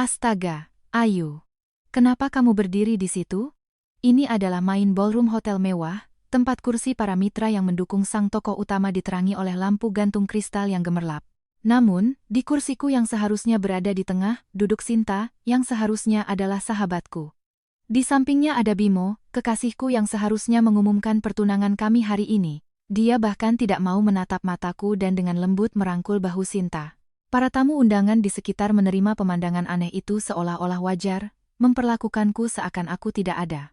Astaga, Ayu. Kenapa kamu berdiri di situ? Ini adalah main ballroom hotel mewah, tempat kursi para mitra yang mendukung sang tokoh utama diterangi oleh lampu gantung kristal yang gemerlap. Namun, di kursiku yang seharusnya berada di tengah, duduk Sinta, yang seharusnya adalah sahabatku. Di sampingnya ada Bimo, kekasihku yang seharusnya mengumumkan pertunangan kami hari ini. Dia bahkan tidak mau menatap mataku dan dengan lembut merangkul bahu Sinta. Para tamu undangan di sekitar menerima pemandangan aneh itu seolah-olah wajar, memperlakukanku seakan aku tidak ada.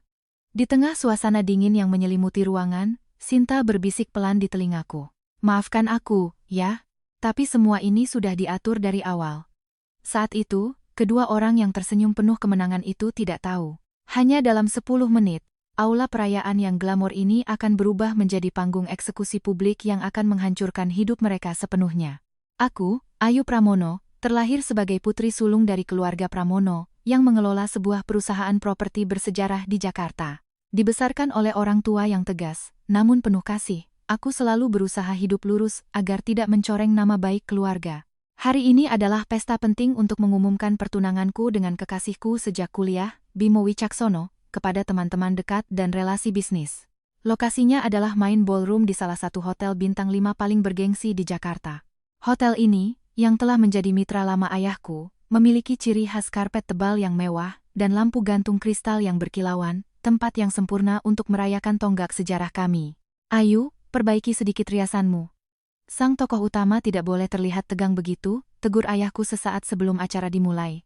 Di tengah suasana dingin yang menyelimuti ruangan, Sinta berbisik pelan di telingaku. Maafkan aku, ya, tapi semua ini sudah diatur dari awal. Saat itu, kedua orang yang tersenyum penuh kemenangan itu tidak tahu. Hanya dalam 10 menit, aula perayaan yang glamor ini akan berubah menjadi panggung eksekusi publik yang akan menghancurkan hidup mereka sepenuhnya. Aku, Ayu Pramono, terlahir sebagai putri sulung dari keluarga Pramono, yang mengelola sebuah perusahaan properti bersejarah di Jakarta. Dibesarkan oleh orang tua yang tegas, namun penuh kasih, aku selalu berusaha hidup lurus agar tidak mencoreng nama baik keluarga. Hari ini adalah pesta penting untuk mengumumkan pertunanganku dengan kekasihku sejak kuliah, Bimo Wicaksono, kepada teman-teman dekat dan relasi bisnis. Lokasinya adalah main ballroom di salah satu hotel bintang 5 paling bergengsi di Jakarta. Hotel ini, yang telah menjadi mitra lama ayahku, memiliki ciri khas karpet tebal yang mewah dan lampu gantung kristal yang berkilauan, tempat yang sempurna untuk merayakan tonggak sejarah kami. Ayu, perbaiki sedikit riasanmu. Sang tokoh utama tidak boleh terlihat tegang begitu, tegur ayahku sesaat sebelum acara dimulai.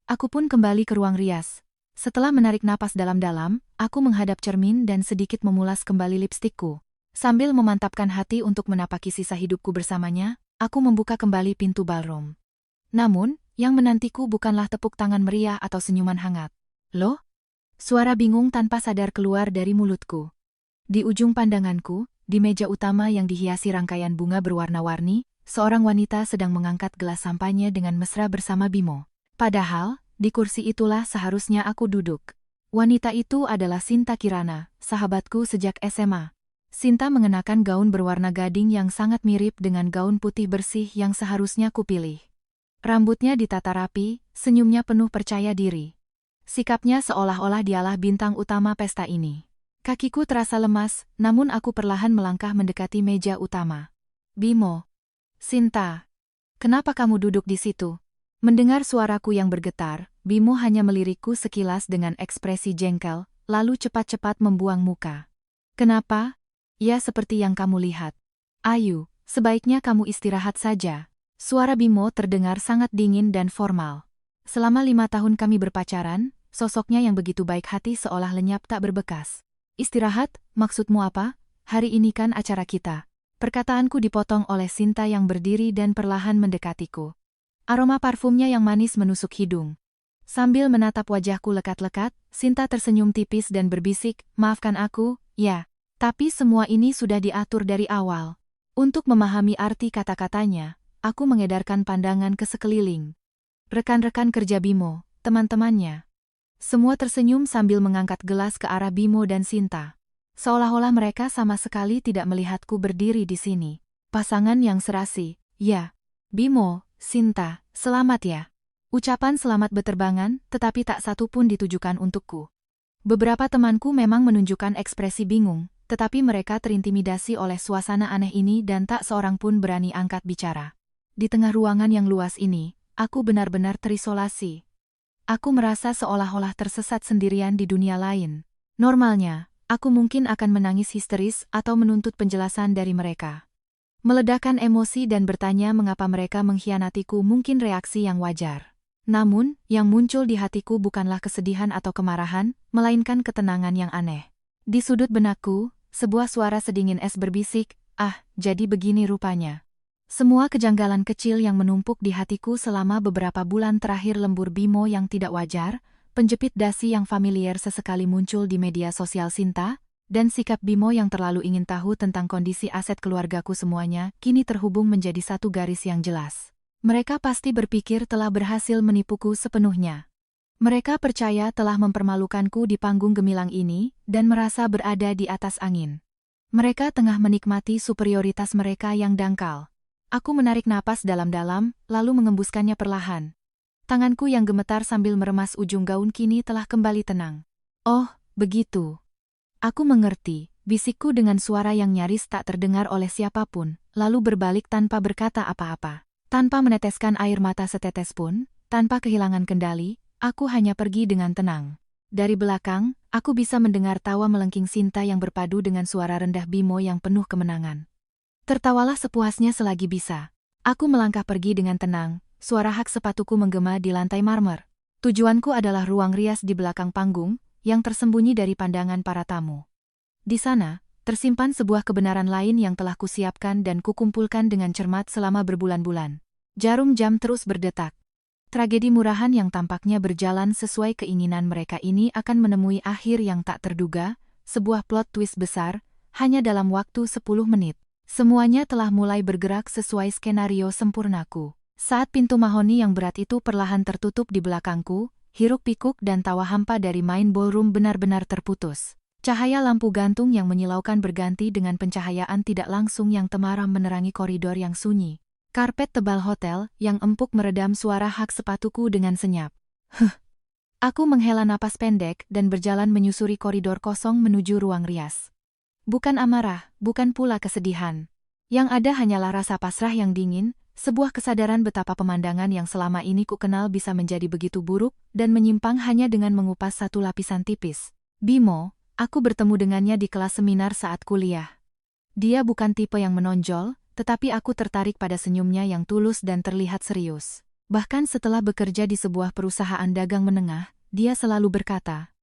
Aku pun kembali ke ruang rias. Setelah menarik napas dalam-dalam, aku menghadap cermin dan sedikit memulas kembali lipstikku. Sambil memantapkan hati untuk menapaki sisa hidupku bersamanya, aku membuka kembali pintu ballroom. Namun, yang menantiku bukanlah tepuk tangan meriah atau senyuman hangat. Loh? Suara bingung tanpa sadar keluar dari mulutku. Di ujung pandanganku, di meja utama yang dihiasi rangkaian bunga berwarna-warni, seorang wanita sedang mengangkat gelas sampainya dengan mesra bersama Bimo. Padahal, di kursi itulah seharusnya aku duduk. Wanita itu adalah Sinta Kirana, sahabatku sejak SMA. Sinta mengenakan gaun berwarna gading yang sangat mirip dengan gaun putih bersih yang seharusnya kupilih. Rambutnya ditata rapi, senyumnya penuh percaya diri. Sikapnya seolah-olah dialah bintang utama pesta ini. Kakiku terasa lemas, namun aku perlahan melangkah mendekati meja utama. Bimo. Sinta. Kenapa kamu duduk di situ? Mendengar suaraku yang bergetar, Bimo hanya melirikku sekilas dengan ekspresi jengkel, lalu cepat-cepat membuang muka. Kenapa? Ya seperti yang kamu lihat. Ayu, sebaiknya kamu istirahat saja. Suara Bimo terdengar sangat dingin dan formal. Selama 5 tahun kami berpacaran, sosoknya yang begitu baik hati seolah lenyap tak berbekas. Istirahat, maksudmu apa? Hari ini kan acara kita. Perkataanku dipotong oleh Sinta yang berdiri dan perlahan mendekatiku. Aroma parfumnya yang manis menusuk hidung. Sambil menatap wajahku lekat-lekat, Sinta tersenyum tipis dan berbisik, maafkan aku, ya. Tapi semua ini sudah diatur dari awal. Untuk memahami arti kata-katanya, aku mengedarkan pandangan ke sekeliling. Rekan-rekan kerja Bimo, teman-temannya. Semua tersenyum sambil mengangkat gelas ke arah Bimo dan Sinta. Seolah-olah mereka sama sekali tidak melihatku berdiri di sini. Pasangan yang serasi, ya. Bimo, Sinta, selamat ya. Ucapan selamat beterbangan, tetapi tak satu pun ditujukan untukku. Beberapa temanku memang menunjukkan ekspresi bingung, tetapi mereka terintimidasi oleh suasana aneh ini dan tak seorang pun berani angkat bicara. Di tengah ruangan yang luas ini, aku benar-benar terisolasi. Aku merasa seolah-olah tersesat sendirian di dunia lain. Normalnya, aku mungkin akan menangis histeris atau menuntut penjelasan dari mereka. Meledakkan emosi dan bertanya mengapa mereka mengkhianatiku mungkin reaksi yang wajar. Namun, yang muncul di hatiku bukanlah kesedihan atau kemarahan, melainkan ketenangan yang aneh. Di sudut benakku, sebuah suara sedingin es berbisik, jadi begini rupanya. Semua kejanggalan kecil yang menumpuk di hatiku selama beberapa bulan terakhir lembur Bimo yang tidak wajar, penjepit dasi yang familiar sesekali muncul di media sosial Sinta, dan sikap Bimo yang terlalu ingin tahu tentang kondisi aset keluargaku semuanya, kini terhubung menjadi satu garis yang jelas. Mereka pasti berpikir telah berhasil menipuku sepenuhnya. Mereka percaya telah mempermalukanku di panggung gemilang ini, dan merasa berada di atas angin. Mereka tengah menikmati superioritas mereka yang dangkal. Aku menarik napas dalam-dalam, lalu mengembuskannya perlahan. Tanganku yang gemetar sambil meremas ujung gaun kini telah kembali tenang. Oh, begitu. Aku mengerti, bisikku dengan suara yang nyaris tak terdengar oleh siapapun, lalu berbalik tanpa berkata apa-apa. Tanpa meneteskan air mata setetes pun, tanpa kehilangan kendali, aku hanya pergi dengan tenang. Dari belakang, aku bisa mendengar tawa melengking Sinta yang berpadu dengan suara rendah Bimo yang penuh kemenangan. Tertawalah sepuasnya selagi bisa. Aku melangkah pergi dengan tenang, suara hak sepatuku menggema di lantai marmer. Tujuanku adalah ruang rias di belakang panggung, yang tersembunyi dari pandangan para tamu. Di sana, tersimpan sebuah kebenaran lain yang telah kusiapkan dan kukumpulkan dengan cermat selama berbulan-bulan. Jarum jam terus berdetak. Tragedi murahan yang tampaknya berjalan sesuai keinginan mereka ini akan menemui akhir yang tak terduga, sebuah plot twist besar, hanya dalam waktu 10 menit. Semuanya telah mulai bergerak sesuai skenario sempurnaku. Saat pintu mahoni yang berat itu perlahan tertutup di belakangku, hiruk-pikuk dan tawa hampa dari main ballroom benar-benar terputus. Cahaya lampu gantung yang menyilaukan berganti dengan pencahayaan tidak langsung yang temaram menerangi koridor yang sunyi. Karpet tebal hotel yang empuk meredam suara hak sepatuku dengan senyap. Aku menghela napas pendek dan berjalan menyusuri koridor kosong menuju ruang rias. Bukan amarah, bukan pula kesedihan. Yang ada hanyalah rasa pasrah yang dingin, sebuah kesadaran betapa pemandangan yang selama ini kukenal bisa menjadi begitu buruk dan menyimpang hanya dengan mengupas satu lapisan tipis. Bimo, aku bertemu dengannya di kelas seminar saat kuliah. Dia bukan tipe yang menonjol, tetapi aku tertarik pada senyumnya yang tulus dan terlihat serius. Bahkan setelah bekerja di sebuah perusahaan dagang menengah, dia selalu berkata,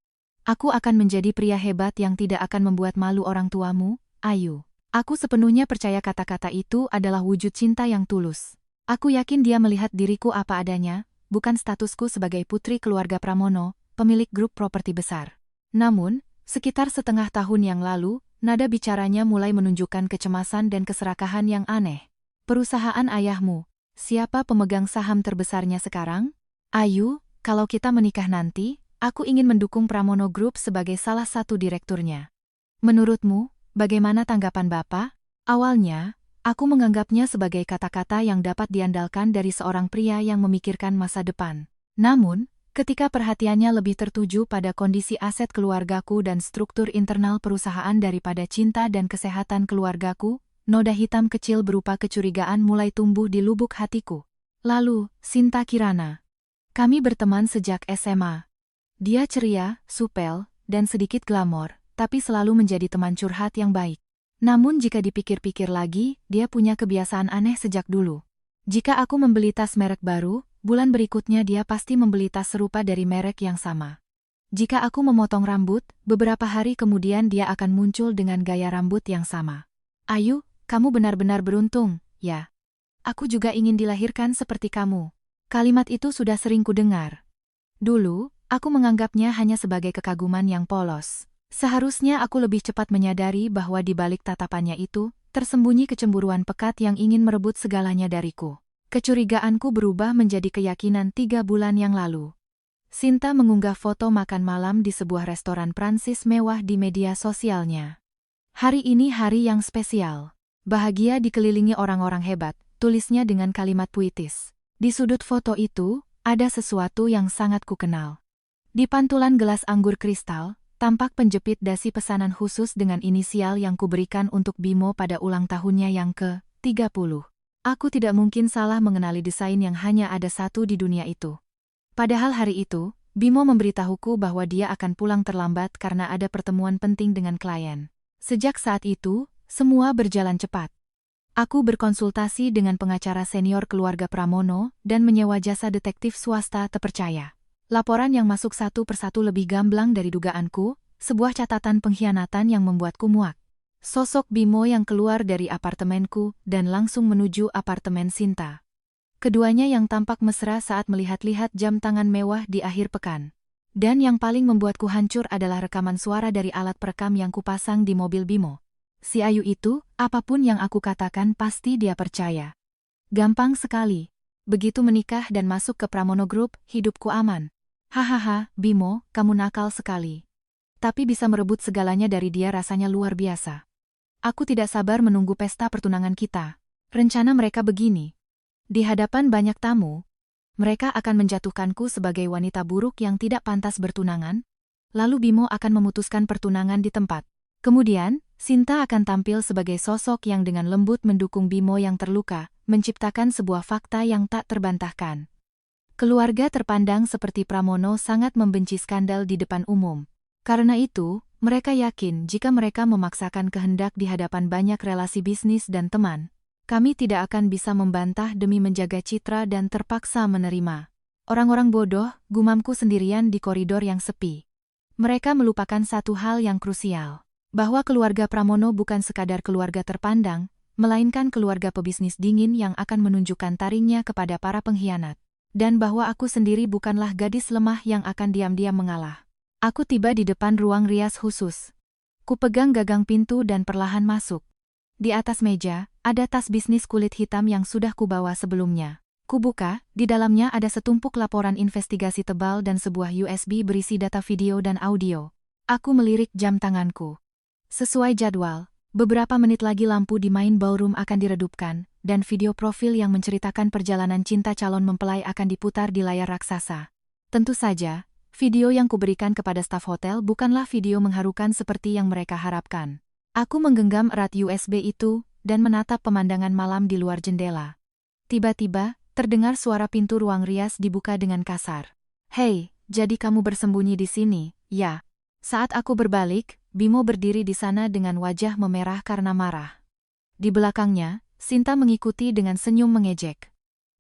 "Aku akan menjadi pria hebat yang tidak akan membuat malu orang tuamu, Ayu." Aku sepenuhnya percaya kata-kata itu adalah wujud cinta yang tulus. Aku yakin dia melihat diriku apa adanya, bukan statusku sebagai putri keluarga Pramono, pemilik grup properti besar. Namun, sekitar setengah tahun yang lalu, nada bicaranya mulai menunjukkan kecemasan dan keserakahan yang aneh. "Perusahaan ayahmu, siapa pemegang saham terbesarnya sekarang? Ayu, kalau kita menikah nanti, aku ingin mendukung Pramono Group sebagai salah satu direkturnya. Menurutmu, bagaimana tanggapan Bapak?" Awalnya, aku menganggapnya sebagai kata-kata yang dapat diandalkan dari seorang pria yang memikirkan masa depan. Namun, ketika perhatiannya lebih tertuju pada kondisi aset keluargaku dan struktur internal perusahaan daripada cinta dan kesehatan keluargaku, noda hitam kecil berupa kecurigaan mulai tumbuh di lubuk hatiku. Lalu, Sinta Kirana. Kami berteman sejak SMA. Dia ceria, supel, dan sedikit glamor, tapi selalu menjadi teman curhat yang baik. Namun jika dipikir-pikir lagi, dia punya kebiasaan aneh sejak dulu. Jika aku membeli tas merek baru, bulan berikutnya dia pasti membeli tas serupa dari merek yang sama. Jika aku memotong rambut, beberapa hari kemudian dia akan muncul dengan gaya rambut yang sama. "Ayu, kamu benar-benar beruntung, ya. Aku juga ingin dilahirkan seperti kamu." Kalimat itu sudah sering kudengar. Dulu, aku menganggapnya hanya sebagai kekaguman yang polos. Seharusnya aku lebih cepat menyadari bahwa di balik tatapannya itu, tersembunyi kecemburuan pekat yang ingin merebut segalanya dariku. Kecurigaanku berubah menjadi keyakinan 3 bulan yang lalu. Sinta mengunggah foto makan malam di sebuah restoran Prancis mewah di media sosialnya. "Hari ini hari yang spesial. Bahagia dikelilingi orang-orang hebat," tulisnya dengan kalimat puitis. Di sudut foto itu, ada sesuatu yang sangat kukenal. Di pantulan gelas anggur kristal, tampak penjepit dasi pesanan khusus dengan inisial yang kuberikan untuk Bimo pada ulang tahunnya yang ke-30. Aku tidak mungkin salah mengenali desain yang hanya ada satu di dunia itu. Padahal hari itu, Bimo memberitahuku bahwa dia akan pulang terlambat karena ada pertemuan penting dengan klien. Sejak saat itu, semua berjalan cepat. Aku berkonsultasi dengan pengacara senior keluarga Pramono dan menyewa jasa detektif swasta terpercaya. Laporan yang masuk satu persatu lebih gamblang dari dugaanku, sebuah catatan pengkhianatan yang membuatku muak. Sosok Bimo yang keluar dari apartemenku dan langsung menuju apartemen Sinta. Keduanya yang tampak mesra saat melihat-lihat jam tangan mewah di akhir pekan. Dan yang paling membuatku hancur adalah rekaman suara dari alat perekam yang kupasang di mobil Bimo. Si Ayu itu, apapun yang aku katakan pasti dia percaya. Gampang sekali. Begitu menikah dan masuk ke Pramono Group, hidupku aman. Hahaha, Bimo, kamu nakal sekali. Tapi bisa merebut segalanya dari dia rasanya luar biasa. Aku tidak sabar menunggu pesta pertunangan kita. Rencana mereka begini. Di hadapan banyak tamu, Mereka akan menjatuhkanku sebagai wanita buruk yang tidak pantas bertunangan. Lalu Bimo akan memutuskan pertunangan di tempat. Kemudian, Sinta akan tampil sebagai sosok yang dengan lembut mendukung Bimo yang terluka, menciptakan sebuah fakta yang tak terbantahkan. Keluarga terpandang seperti Pramono sangat membenci skandal di depan umum. Karena itu, mereka yakin jika mereka memaksakan kehendak di hadapan banyak relasi bisnis dan teman, kami tidak akan bisa membantah demi menjaga citra dan terpaksa menerima. Orang-orang bodoh, gumamku sendirian di koridor yang sepi. Mereka melupakan satu hal yang krusial. Bahwa keluarga Pramono bukan sekadar keluarga terpandang, melainkan keluarga pebisnis dingin yang akan menunjukkan taringnya kepada para pengkhianat. Dan bahwa aku sendiri bukanlah gadis lemah yang akan diam-diam mengalah. Aku tiba di depan ruang rias khusus. Kupegang gagang pintu dan perlahan masuk. Di atas meja, ada tas bisnis kulit hitam yang sudah kubawa sebelumnya. Kubuka, di dalamnya ada setumpuk laporan investigasi tebal dan sebuah USB berisi data video dan audio. Aku melirik jam tanganku. Sesuai jadwal, beberapa menit lagi lampu di main ballroom akan diredupkan, dan video profil yang menceritakan perjalanan cinta calon mempelai akan diputar di layar raksasa. Tentu saja, video yang kuberikan kepada staf hotel bukanlah video mengharukan seperti yang mereka harapkan. Aku menggenggam erat USB itu, dan menatap pemandangan malam di luar jendela. Tiba-tiba, terdengar suara pintu ruang rias dibuka dengan kasar. "Hei, jadi kamu bersembunyi di sini, ya?" Saat aku berbalik, Bimo berdiri di sana dengan wajah memerah karena marah. Di belakangnya, Sinta mengikuti dengan senyum mengejek.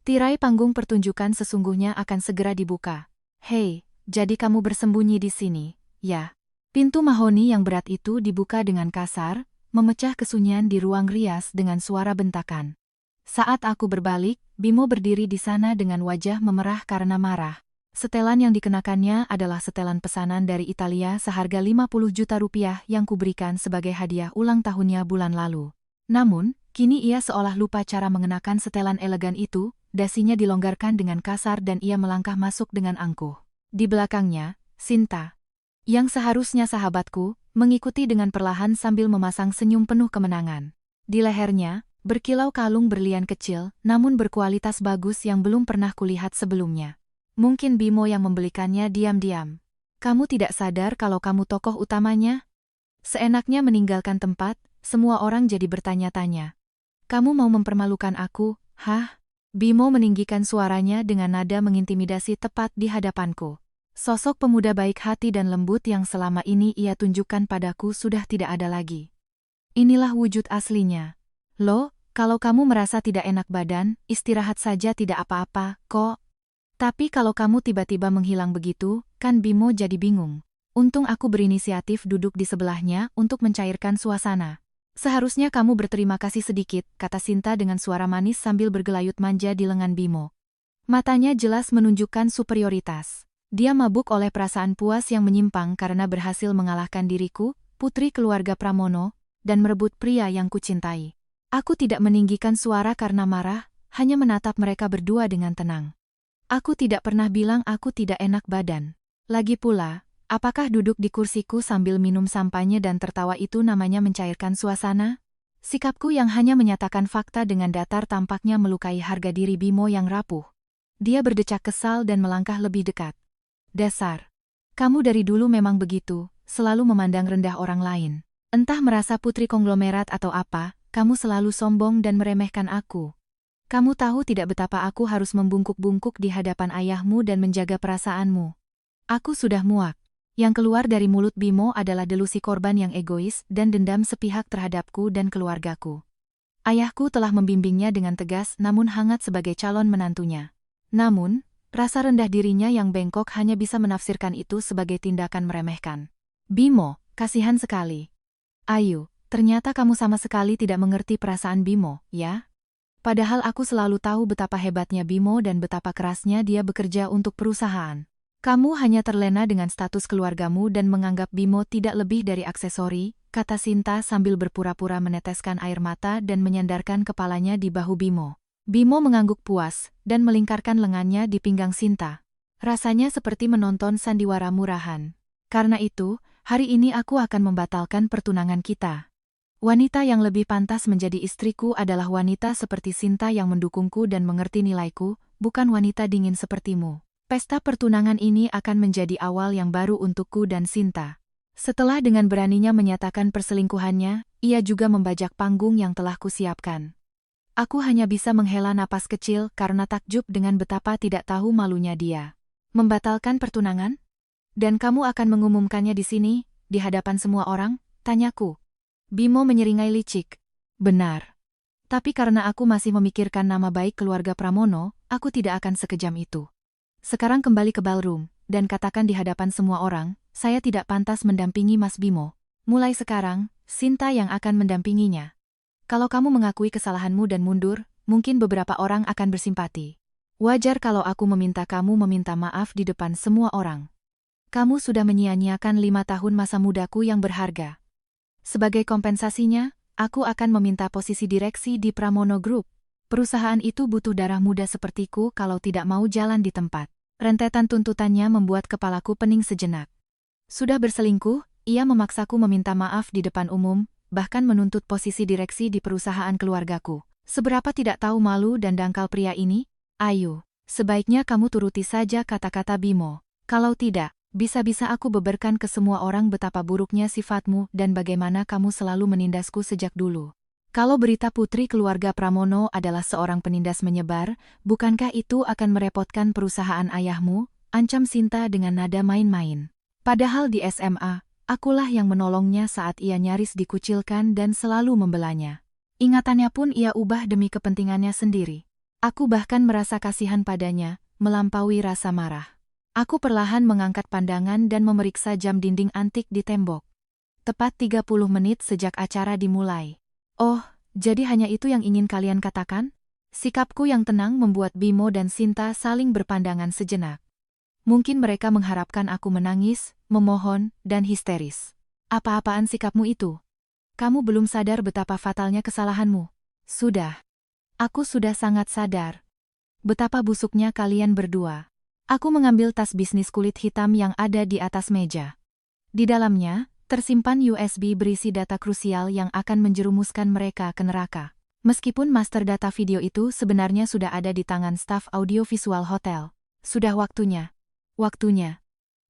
Tirai panggung pertunjukan sesungguhnya akan segera dibuka. "Hei, jadi kamu bersembunyi di sini, ya?" Pintu mahoni yang berat itu dibuka dengan kasar, memecah kesunyian di ruang rias dengan suara bentakan. Saat aku berbalik, Bimo berdiri di sana dengan wajah memerah karena marah. Setelan yang dikenakannya adalah setelan pesanan dari Italia seharga 50 juta rupiah yang kuberikan sebagai hadiah ulang tahunnya bulan lalu. Namun, kini ia seolah lupa cara mengenakan setelan elegan itu, dasinya dilonggarkan dengan kasar dan ia melangkah masuk dengan angkuh. Di belakangnya, Sinta, yang seharusnya sahabatku, mengikuti dengan perlahan sambil memasang senyum penuh kemenangan. Di lehernya, berkilau kalung berlian kecil, namun berkualitas bagus yang belum pernah kulihat sebelumnya. Mungkin Bimo yang membelikannya diam-diam. "Kamu tidak sadar kalau kamu tokoh utamanya?" Seenaknya meninggalkan tempat, semua orang jadi bertanya-tanya. "Kamu mau mempermalukan aku, hah?" Bimo meninggikan suaranya dengan nada mengintimidasi tepat di hadapanku. Sosok pemuda baik hati dan lembut yang selama ini ia tunjukkan padaku sudah tidak ada lagi. Inilah wujud aslinya. "Loh, kalau kamu merasa tidak enak badan, istirahat saja tidak apa-apa, kok. Tapi kalau kamu tiba-tiba menghilang begitu, kan?" Bimo jadi bingung. Untung aku berinisiatif duduk di sebelahnya untuk mencairkan suasana. "Seharusnya kamu berterima kasih sedikit," kata Sinta dengan suara manis sambil bergelayut manja di lengan Bimo. Matanya jelas menunjukkan superioritas. Dia mabuk oleh perasaan puas yang menyimpang karena berhasil mengalahkan diriku, putri keluarga Pramono, dan merebut pria yang kucintai. Aku tidak meninggikan suara karena marah, hanya menatap mereka berdua dengan tenang. Aku tidak pernah bilang aku tidak enak badan. Lagi pula, apakah duduk di kursiku sambil minum sampanye dan tertawa itu namanya mencairkan suasana? Sikapku yang hanya menyatakan fakta dengan datar tampaknya melukai harga diri Bimo yang rapuh. Dia berdecak kesal dan melangkah lebih dekat. "Dasar. Kamu dari dulu memang begitu, selalu memandang rendah orang lain. Entah merasa putri konglomerat atau apa, kamu selalu sombong dan meremehkan aku. Kamu tahu tidak betapa aku harus membungkuk-bungkuk di hadapan ayahmu dan menjaga perasaanmu." Aku sudah muak. Yang keluar dari mulut Bimo adalah delusi korban yang egois dan dendam sepihak terhadapku dan keluargaku. Ayahku telah membimbingnya dengan tegas namun hangat sebagai calon menantunya. Namun, rasa rendah dirinya yang bengkok hanya bisa menafsirkan itu sebagai tindakan meremehkan. "Bimo, kasihan sekali. Ayu, ternyata kamu sama sekali tidak mengerti perasaan Bimo, ya?" Padahal aku selalu tahu betapa hebatnya Bimo dan betapa kerasnya dia bekerja untuk perusahaan. "Kamu hanya terlena dengan status keluargamu dan menganggap Bimo tidak lebih dari aksesori," kata Sinta sambil berpura-pura meneteskan air mata dan menyandarkan kepalanya di bahu Bimo. Bimo mengangguk puas, dan melingkarkan lengannya di pinggang Sinta. Rasanya seperti menonton sandiwara murahan. "Karena itu, hari ini aku akan membatalkan pertunangan kita. Wanita yang lebih pantas menjadi istriku adalah wanita seperti Sinta yang mendukungku dan mengerti nilaiku, bukan wanita dingin sepertimu. Pesta pertunangan ini akan menjadi awal yang baru untukku dan Sinta. Setelah dengan beraninya menyatakan perselingkuhannya, ia juga membajak panggung yang telah kusiapkan. Aku hanya bisa menghela napas kecil karena takjub dengan betapa tidak tahu malunya dia. Membatalkan pertunangan? Dan kamu akan mengumumkannya di sini, di hadapan semua orang? Tanyaku. Bimo menyeringai licik. Benar. Tapi karena aku masih memikirkan nama baik keluarga Pramono, aku tidak akan sekejam itu. Sekarang kembali ke ballroom, dan katakan di hadapan semua orang, saya tidak pantas mendampingi Mas Bimo. Mulai sekarang, Sinta yang akan mendampinginya. Kalau kamu mengakui kesalahanmu dan mundur, mungkin beberapa orang akan bersimpati. Wajar kalau aku meminta kamu meminta maaf di depan semua orang. Kamu sudah menyia-nyiakan 5 tahun masa mudaku yang berharga. Sebagai kompensasinya, aku akan meminta posisi direksi di Pramono Group. Perusahaan itu butuh darah muda sepertiku kalau tidak mau jalan di tempat. Rentetan tuntutannya membuat kepalaku pening sejenak. Sudah berselingkuh, ia memaksaku meminta maaf di depan umum, bahkan menuntut posisi direksi di perusahaan keluargaku. Seberapa tidak tahu malu dan dangkal pria ini? Ayo, sebaiknya kamu turuti saja kata-kata Bimo. Kalau tidak, bisa-bisa aku beberkan ke semua orang betapa buruknya sifatmu dan bagaimana kamu selalu menindasku sejak dulu. Kalau berita putri keluarga Pramono adalah seorang penindas menyebar, bukankah itu akan merepotkan perusahaan ayahmu? Ancam Sinta dengan nada main-main. Padahal di SMA, akulah yang menolongnya saat ia nyaris dikucilkan dan selalu membelanya. Ingatannya pun ia ubah demi kepentingannya sendiri. Aku bahkan merasa kasihan padanya, melampaui rasa marah. Aku perlahan mengangkat pandangan dan memeriksa jam dinding antik di tembok. Tepat 30 menit sejak acara dimulai. Oh, jadi hanya itu yang ingin kalian katakan? Sikapku yang tenang membuat Bimo dan Sinta saling berpandangan sejenak. Mungkin mereka mengharapkan aku menangis, memohon, dan histeris. Apa-apaan sikapmu itu? Kamu belum sadar betapa fatalnya kesalahanmu. Sudah. Aku sudah sangat sadar. Betapa busuknya kalian berdua. Aku mengambil tas bisnis kulit hitam yang ada di atas meja. Di dalamnya, tersimpan USB berisi data krusial yang akan menjerumuskan mereka ke neraka. Meskipun master data video itu sebenarnya sudah ada di tangan staf audiovisual hotel. Sudah waktunya. Waktunya.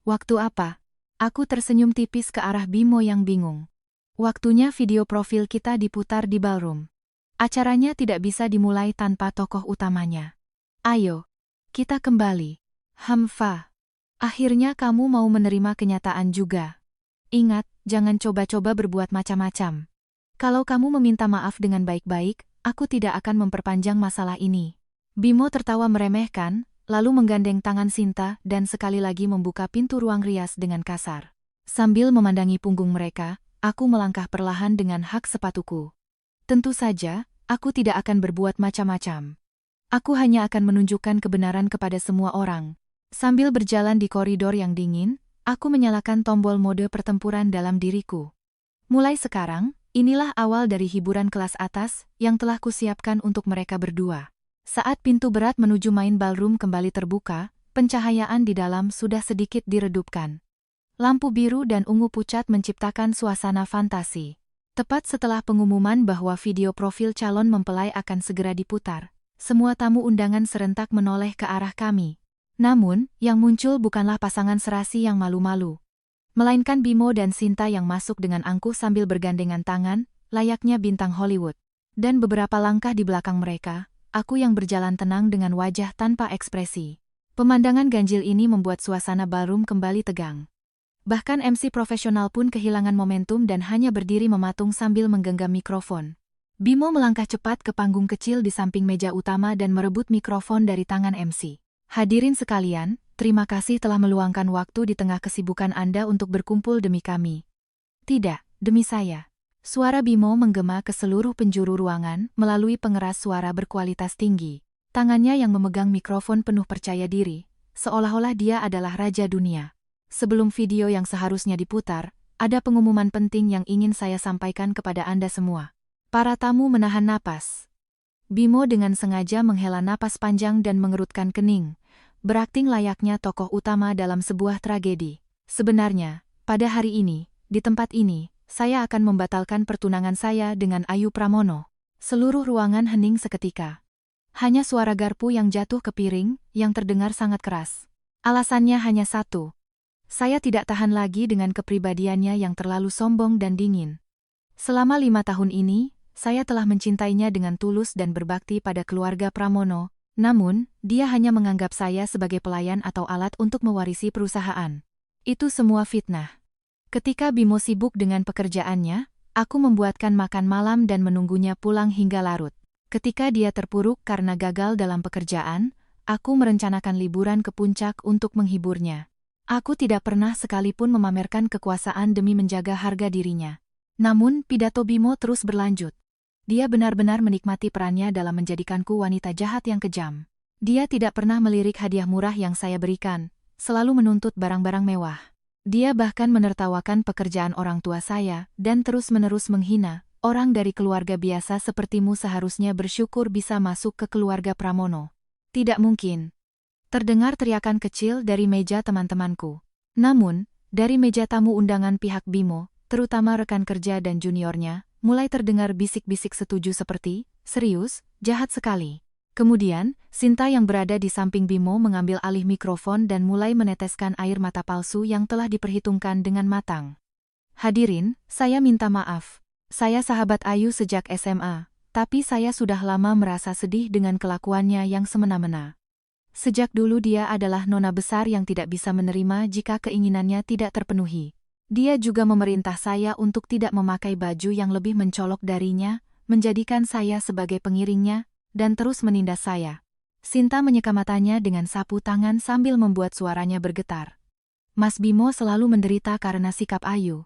Waktu apa? Aku tersenyum tipis ke arah Bimo yang bingung. Waktunya video profil kita diputar di ballroom. Acaranya tidak bisa dimulai tanpa tokoh utamanya. Ayo, kita kembali. Hamfa. Akhirnya kamu mau menerima kenyataan juga. Ingat, jangan coba-coba berbuat macam-macam. Kalau kamu meminta maaf dengan baik-baik, aku tidak akan memperpanjang masalah ini. Bimo tertawa meremehkan, lalu menggandeng tangan Sinta dan sekali lagi membuka pintu ruang rias dengan kasar. Sambil memandangi punggung mereka, aku melangkah perlahan dengan hak sepatuku. Tentu saja, aku tidak akan berbuat macam-macam. Aku hanya akan menunjukkan kebenaran kepada semua orang. Sambil berjalan di koridor yang dingin, aku menyalakan tombol mode pertempuran dalam diriku. Mulai sekarang, inilah awal dari hiburan kelas atas yang telah kusiapkan untuk mereka berdua. Saat pintu berat menuju main ballroom kembali terbuka, pencahayaan di dalam sudah sedikit diredupkan. Lampu biru dan ungu pucat menciptakan suasana fantasi. Tepat setelah pengumuman bahwa video profil calon mempelai akan segera diputar, semua tamu undangan serentak menoleh ke arah kami. Namun, yang muncul bukanlah pasangan serasi yang malu-malu. Melainkan Bimo dan Sinta yang masuk dengan angkuh sambil bergandengan tangan, layaknya bintang Hollywood. Dan beberapa langkah di belakang mereka, aku yang berjalan tenang dengan wajah tanpa ekspresi. Pemandangan ganjil ini membuat suasana ballroom kembali tegang. Bahkan MC profesional pun kehilangan momentum dan hanya berdiri mematung sambil menggenggam mikrofon. Bimo melangkah cepat ke panggung kecil di samping meja utama dan merebut mikrofon dari tangan MC. Hadirin sekalian, terima kasih telah meluangkan waktu di tengah kesibukan Anda untuk berkumpul demi kami. Tidak, demi saya. Suara Bimo menggema ke seluruh penjuru ruangan melalui pengeras suara berkualitas tinggi. Tangannya yang memegang mikrofon penuh percaya diri, seolah-olah dia adalah raja dunia. Sebelum video yang seharusnya diputar, ada pengumuman penting yang ingin saya sampaikan kepada Anda semua. Para tamu menahan napas. Bimo dengan sengaja menghela napas panjang dan mengerutkan kening, berakting layaknya tokoh utama dalam sebuah tragedi. Sebenarnya, pada hari ini, di tempat ini, saya akan membatalkan pertunangan saya dengan Ayu Pramono. Seluruh ruangan hening seketika. Hanya suara garpu yang jatuh ke piring, yang terdengar sangat keras. Alasannya hanya satu. Saya tidak tahan lagi dengan kepribadiannya yang terlalu sombong dan dingin. Selama 5 tahun ini, saya telah mencintainya dengan tulus dan berbakti pada keluarga Pramono, namun, dia hanya menganggap saya sebagai pelayan atau alat untuk mewarisi perusahaan. Itu semua fitnah. Ketika Bimo sibuk dengan pekerjaannya, aku membuatkan makan malam dan menunggunya pulang hingga larut. Ketika dia terpuruk karena gagal dalam pekerjaan, aku merencanakan liburan ke puncak untuk menghiburnya. Aku tidak pernah sekalipun memamerkan kekuasaan demi menjaga harga dirinya. Namun, pidato Bimo terus berlanjut. Dia benar-benar menikmati perannya dalam menjadikanku wanita jahat yang kejam. Dia tidak pernah melirik hadiah murah yang saya berikan, selalu menuntut barang-barang mewah. Dia bahkan menertawakan pekerjaan orang tua saya dan terus-menerus menghina. Orang dari keluarga biasa sepertimu seharusnya bersyukur bisa masuk ke keluarga Pramono. Tidak mungkin. Terdengar teriakan kecil dari meja teman-temanku. Namun, dari meja tamu undangan pihak Bimo, terutama rekan kerja dan juniornya, mulai terdengar bisik-bisik setuju seperti, serius, jahat sekali. Kemudian, Sinta yang berada di samping Bimo mengambil alih mikrofon dan mulai meneteskan air mata palsu yang telah diperhitungkan dengan matang. Hadirin, saya minta maaf. Saya sahabat Ayu sejak SMA, tapi saya sudah lama merasa sedih dengan kelakuannya yang semena-mena. Sejak dulu dia adalah nona besar yang tidak bisa menerima jika keinginannya tidak terpenuhi. Dia juga memerintah saya untuk tidak memakai baju yang lebih mencolok darinya, menjadikan saya sebagai pengiringnya, dan terus menindas saya. Sinta menyeka matanya dengan sapu tangan sambil membuat suaranya bergetar. Mas Bimo selalu menderita karena sikap Ayu.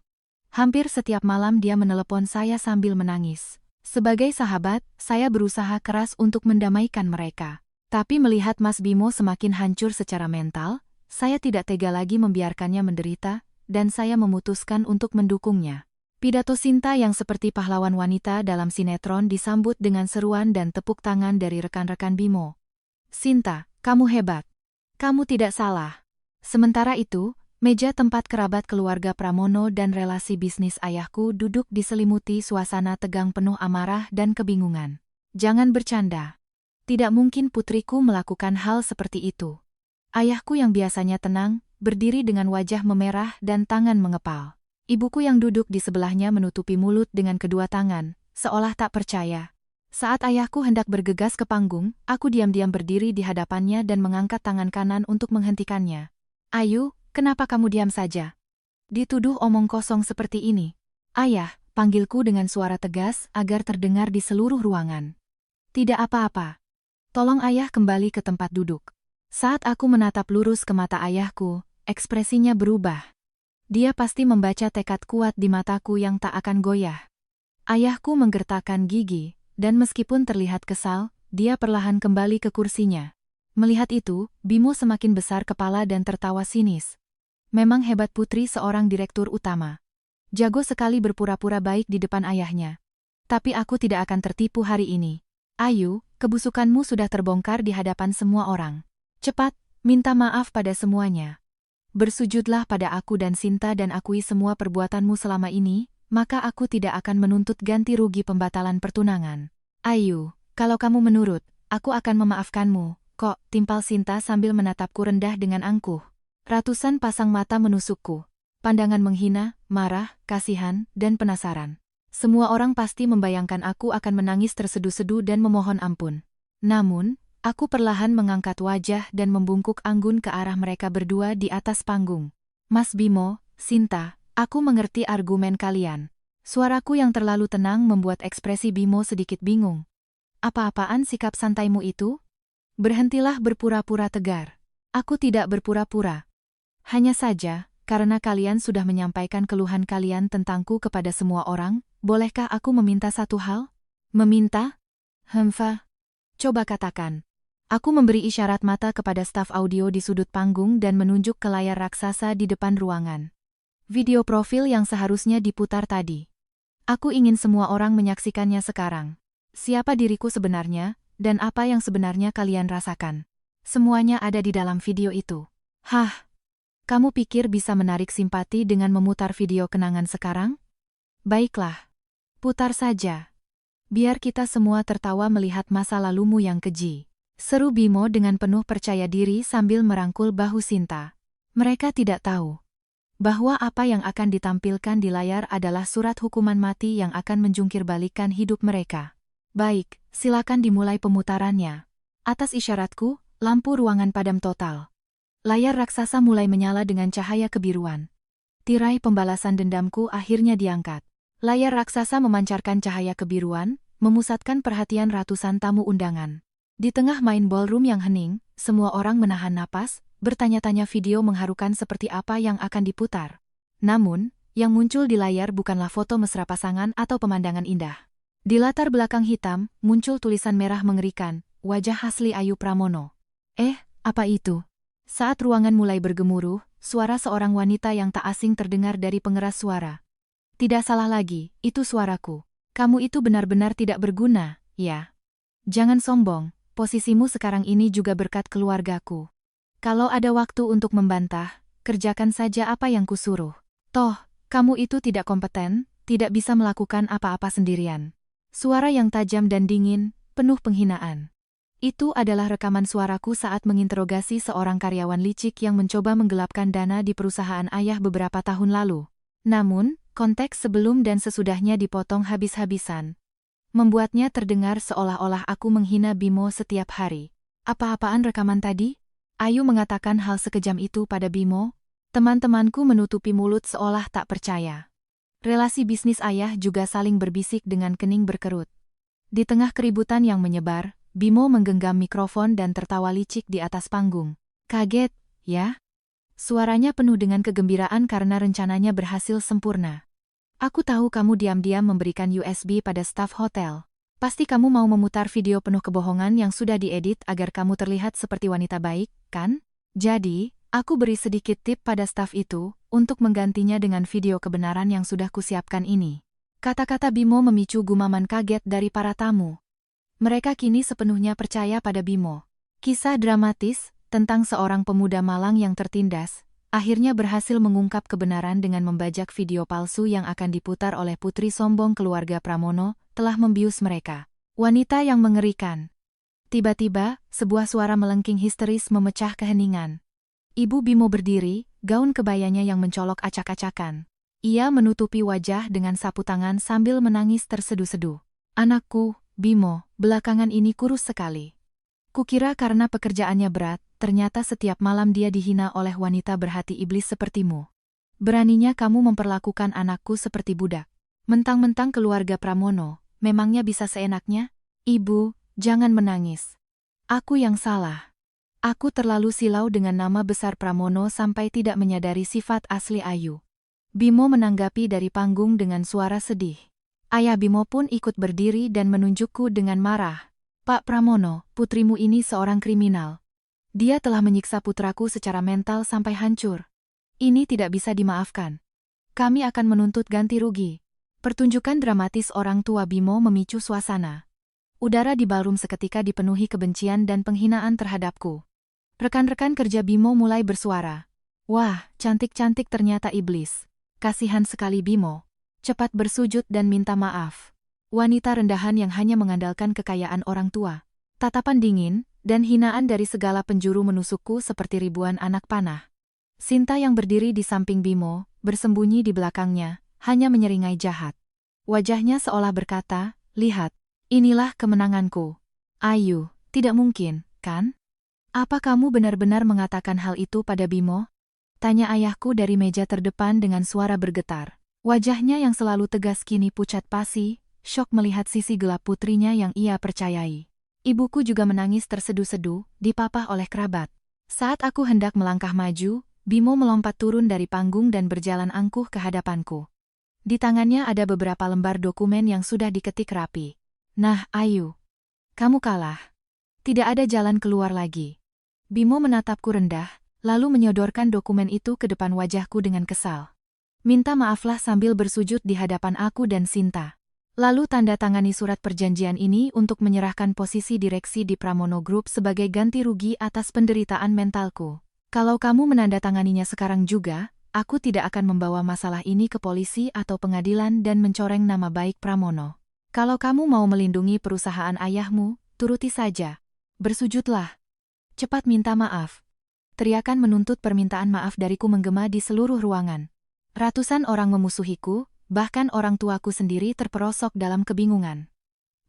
Hampir setiap malam dia menelepon saya sambil menangis. Sebagai sahabat, saya berusaha keras untuk mendamaikan mereka. Tapi melihat Mas Bimo semakin hancur secara mental, saya tidak tega lagi membiarkannya menderita, dan saya memutuskan untuk mendukungnya. Pidato Sinta yang seperti pahlawan wanita dalam sinetron disambut dengan seruan dan tepuk tangan dari rekan-rekan Bimo. Sinta, kamu hebat. Kamu tidak salah. Sementara itu, meja tempat kerabat keluarga Pramono dan relasi bisnis ayahku duduk diselimuti suasana tegang penuh amarah dan kebingungan. Jangan bercanda. Tidak mungkin putriku melakukan hal seperti itu. Ayahku yang biasanya tenang, berdiri dengan wajah memerah dan tangan mengepal. Ibuku yang duduk di sebelahnya menutupi mulut dengan kedua tangan, seolah tak percaya. Saat ayahku hendak bergegas ke panggung, aku diam-diam berdiri di hadapannya dan mengangkat tangan kanan untuk menghentikannya. Ayu, kenapa kamu diam saja? Dituduh omong kosong seperti ini. Ayah, panggilku dengan suara tegas agar terdengar di seluruh ruangan. Tidak apa-apa. Tolong ayah kembali ke tempat duduk. Saat aku menatap lurus ke mata ayahku, ekspresinya berubah. Dia pasti membaca tekad kuat di mataku yang tak akan goyah. Ayahku menggertakkan gigi, dan meskipun terlihat kesal, dia perlahan kembali ke kursinya. Melihat itu, Bimo semakin besar kepala dan tertawa sinis. Memang hebat putri seorang direktur utama. Jago sekali berpura-pura baik di depan ayahnya. Tapi aku tidak akan tertipu hari ini. Ayu, kebusukanmu sudah terbongkar di hadapan semua orang. Cepat, minta maaf pada semuanya. Bersujudlah pada aku dan Sinta dan akui semua perbuatanmu selama ini, maka aku tidak akan menuntut ganti rugi pembatalan pertunangan. Ayu, kalau kamu menurut, aku akan memaafkanmu, kok, timpal Sinta sambil menatapku rendah dengan angkuh. Ratusan pasang mata menusukku. Pandangan menghina, marah, kasihan, dan penasaran. Semua orang pasti membayangkan aku akan menangis terseduh-seduh dan memohon ampun. Namun, aku perlahan mengangkat wajah dan membungkuk anggun ke arah mereka berdua di atas panggung. Mas Bimo, Sinta, aku mengerti argumen kalian. Suaraku yang terlalu tenang membuat ekspresi Bimo sedikit bingung. Apa-apaan sikap santaimu itu? Berhentilah berpura-pura tegar. Aku tidak berpura-pura. Hanya saja, karena kalian sudah menyampaikan keluhan kalian tentangku kepada semua orang, bolehkah aku meminta satu hal? Meminta? Coba katakan. Aku memberi isyarat mata kepada staf audio di sudut panggung dan menunjuk ke layar raksasa di depan ruangan. Video profil yang seharusnya diputar tadi. Aku ingin semua orang menyaksikannya sekarang. Siapa diriku sebenarnya, dan apa yang sebenarnya kalian rasakan. Semuanya ada di dalam video itu. Hah? Kamu pikir bisa menarik simpati dengan memutar video kenangan sekarang? Baiklah. Putar saja. Biar kita semua tertawa melihat masa lalumu yang keji. Seru Bimo dengan penuh percaya diri sambil merangkul bahu Sinta. Mereka tidak tahu bahwa apa yang akan ditampilkan di layar adalah surat hukuman mati yang akan menjungkirbalikkan hidup mereka. Baik, silakan dimulai pemutarannya. Atas isyaratku, lampu ruangan padam total. Layar raksasa mulai menyala dengan cahaya kebiruan. Tirai pembalasan dendamku akhirnya diangkat. Layar raksasa memancarkan cahaya kebiruan, memusatkan perhatian ratusan tamu undangan. Di tengah main ballroom yang hening, semua orang menahan napas, bertanya-tanya video mengharukan seperti apa yang akan diputar. Namun, yang muncul di layar bukanlah foto mesra pasangan atau pemandangan indah. Di latar belakang hitam, muncul tulisan merah mengerikan, wajah asli Ayu Pramono. Apa itu? Saat ruangan mulai bergemuruh, suara seorang wanita yang tak asing terdengar dari pengeras suara. Tidak salah lagi, itu suaraku. Kamu itu benar-benar tidak berguna, ya. Jangan sombong, posisimu sekarang ini juga berkat keluargaku. Kalau ada waktu untuk membantah, kerjakan saja apa yang kusuruh. Toh, kamu itu tidak kompeten, tidak bisa melakukan apa-apa sendirian. Suara yang tajam dan dingin, penuh penghinaan. Itu adalah rekaman suaraku saat menginterogasi seorang karyawan licik yang mencoba menggelapkan dana di perusahaan ayah beberapa tahun lalu. Namun, konteks sebelum dan sesudahnya dipotong habis-habisan. Membuatnya terdengar seolah-olah aku menghina Bimo setiap hari. Apa-apaan rekaman tadi? Ayu mengatakan hal sekejam itu pada Bimo. Teman-temanku menutupi mulut seolah tak percaya. Relasi bisnis ayah juga saling berbisik dengan kening berkerut. Di tengah keributan yang menyebar, Bimo menggenggam mikrofon dan tertawa licik di atas panggung. Kaget, ya? Suaranya penuh dengan kegembiraan karena rencananya berhasil sempurna. Aku tahu kamu diam-diam memberikan USB pada staf hotel. Pasti kamu mau memutar video penuh kebohongan yang sudah diedit agar kamu terlihat seperti wanita baik, kan? Jadi, aku beri sedikit tip pada staf itu, untuk menggantinya dengan video kebenaran yang sudah kusiapkan ini. Kata-kata Bimo memicu gumaman kaget dari para tamu. Mereka kini sepenuhnya percaya pada Bimo. Kisah dramatis, tentang seorang pemuda malang yang tertindas, akhirnya berhasil mengungkap kebenaran dengan membajak video palsu yang akan diputar oleh putri sombong keluarga Pramono, telah membius mereka. Wanita yang mengerikan. Tiba-tiba, sebuah suara melengking histeris memecah keheningan. Ibu Bimo berdiri, gaun kebayanya yang mencolok acak-acakan. Ia menutupi wajah dengan sapu tangan sambil menangis terseduh-seduh. Anakku, Bimo, belakangan ini kurus sekali. Kukira karena pekerjaannya berat, ternyata setiap malam dia dihina oleh wanita berhati iblis sepertimu. Beraninya kamu memperlakukan anakku seperti budak. Mentang-mentang keluarga Pramono, memangnya bisa seenaknya? Ibu, jangan menangis. Aku yang salah. Aku terlalu silau dengan nama besar Pramono sampai tidak menyadari sifat asli Ayu. Bimo menanggapi dari panggung dengan suara sedih. Ayah Bimo pun ikut berdiri dan menunjukku dengan marah. Pak Pramono, putrimu ini seorang kriminal. Dia telah menyiksa putraku secara mental sampai hancur. Ini tidak bisa dimaafkan. Kami akan menuntut ganti rugi. Pertunjukan dramatis orang tua Bimo memicu suasana. Udara di ballroom seketika dipenuhi kebencian dan penghinaan terhadapku. Rekan-rekan kerja Bimo mulai bersuara. Wah, cantik-cantik ternyata iblis. Kasihan sekali Bimo. Cepat bersujud dan minta maaf. Wanita rendahan yang hanya mengandalkan kekayaan orang tua. Tatapan dingin dan hinaan dari segala penjuru menusukku seperti ribuan anak panah. Sinta yang berdiri di samping Bimo, bersembunyi di belakangnya, hanya menyeringai jahat. Wajahnya seolah berkata, lihat, inilah kemenanganku. Ayu, tidak mungkin, kan? Apa kamu benar-benar mengatakan hal itu pada Bimo? Tanya ayahku dari meja terdepan dengan suara bergetar. Wajahnya yang selalu tegas kini pucat pasi, syok melihat sisi gelap putrinya yang ia percayai. Ibuku juga menangis terseduh-seduh, dipapah oleh kerabat. Saat aku hendak melangkah maju, Bimo melompat turun dari panggung dan berjalan angkuh ke hadapanku. Di tangannya ada beberapa lembar dokumen yang sudah diketik rapi. Nah, Ayu. Kamu kalah. Tidak ada jalan keluar lagi. Bimo menatapku rendah, lalu menyodorkan dokumen itu ke depan wajahku dengan kesal. Minta maaflah sambil bersujud di hadapan aku dan Sinta. Lalu tanda tangani surat perjanjian ini untuk menyerahkan posisi direksi di Pramono Group sebagai ganti rugi atas penderitaan mentalku. Kalau kamu menandatanganinya sekarang juga, aku tidak akan membawa masalah ini ke polisi atau pengadilan dan mencoreng nama baik Pramono. Kalau kamu mau melindungi perusahaan ayahmu, turuti saja. Bersujudlah. Cepat minta maaf. Teriakan menuntut permintaan maaf dariku menggema di seluruh ruangan. Ratusan orang memusuhiku, bahkan orang tuaku sendiri terperosok dalam kebingungan.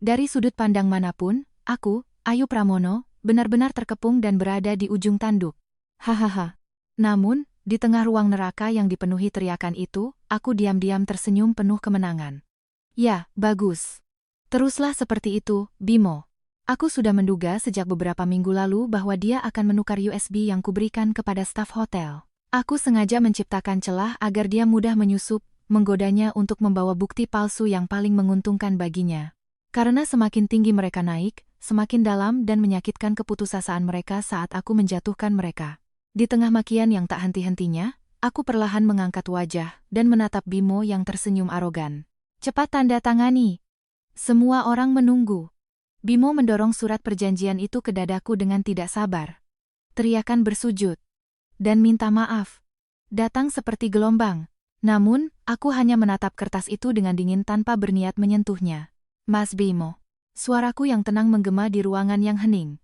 Dari sudut pandang manapun, aku, Ayu Pramono, benar-benar terkepung dan berada di ujung tanduk. Hahaha. Namun, di tengah ruang neraka yang dipenuhi teriakan itu, aku diam-diam tersenyum penuh kemenangan. Ya, bagus. Teruslah seperti itu, Bimo. Aku sudah menduga sejak beberapa minggu lalu bahwa dia akan menukar USB yang kuberikan kepada staf hotel. Aku sengaja menciptakan celah agar dia mudah menyusup, menggodanya untuk membawa bukti palsu yang paling menguntungkan baginya. Karena semakin tinggi mereka naik, semakin dalam dan menyakitkan keputusasaan mereka saat aku menjatuhkan mereka. Di tengah makian yang tak henti-hentinya, aku perlahan mengangkat wajah dan menatap Bimo yang tersenyum arogan. Cepat tanda tangani. Semua orang menunggu. Bimo mendorong surat perjanjian itu ke dadaku dengan tidak sabar. Teriakan bersujud dan minta maaf datang seperti gelombang. Namun, aku hanya menatap kertas itu dengan dingin tanpa berniat menyentuhnya. Mas Bimo. Suaraku yang tenang menggema di ruangan yang hening.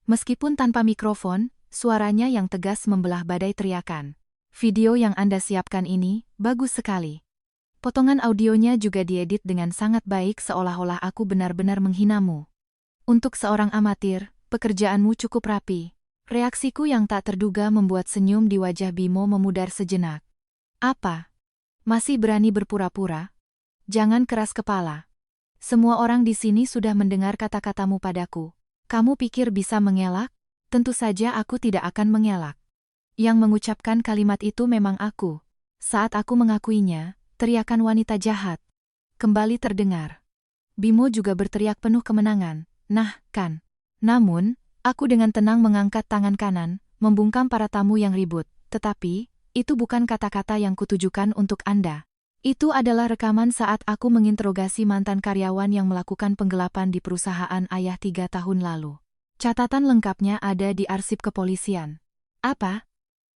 Meskipun tanpa mikrofon, suaranya yang tegas membelah badai teriakan. Video yang Anda siapkan ini, bagus sekali. Potongan audionya juga diedit dengan sangat baik seolah-olah aku benar-benar menghinamu. Untuk seorang amatir, pekerjaanmu cukup rapi. Reaksiku yang tak terduga membuat senyum di wajah Bimo memudar sejenak. Apa? Masih berani berpura-pura? Jangan keras kepala. Semua orang di sini sudah mendengar kata-katamu padaku. Kamu pikir bisa mengelak? Tentu saja aku tidak akan mengelak. Yang mengucapkan kalimat itu memang aku. Saat aku mengakuinya, teriakan wanita jahat kembali terdengar. Bimo juga berteriak penuh kemenangan. Nah, kan. Namun, aku dengan tenang mengangkat tangan kanan, membungkam para tamu yang ribut. Tetapi, itu bukan kata-kata yang kutujukan untuk Anda. Itu adalah rekaman saat aku menginterogasi mantan karyawan yang melakukan penggelapan di perusahaan ayah 3 tahun lalu. Catatan lengkapnya ada di arsip kepolisian. Apa?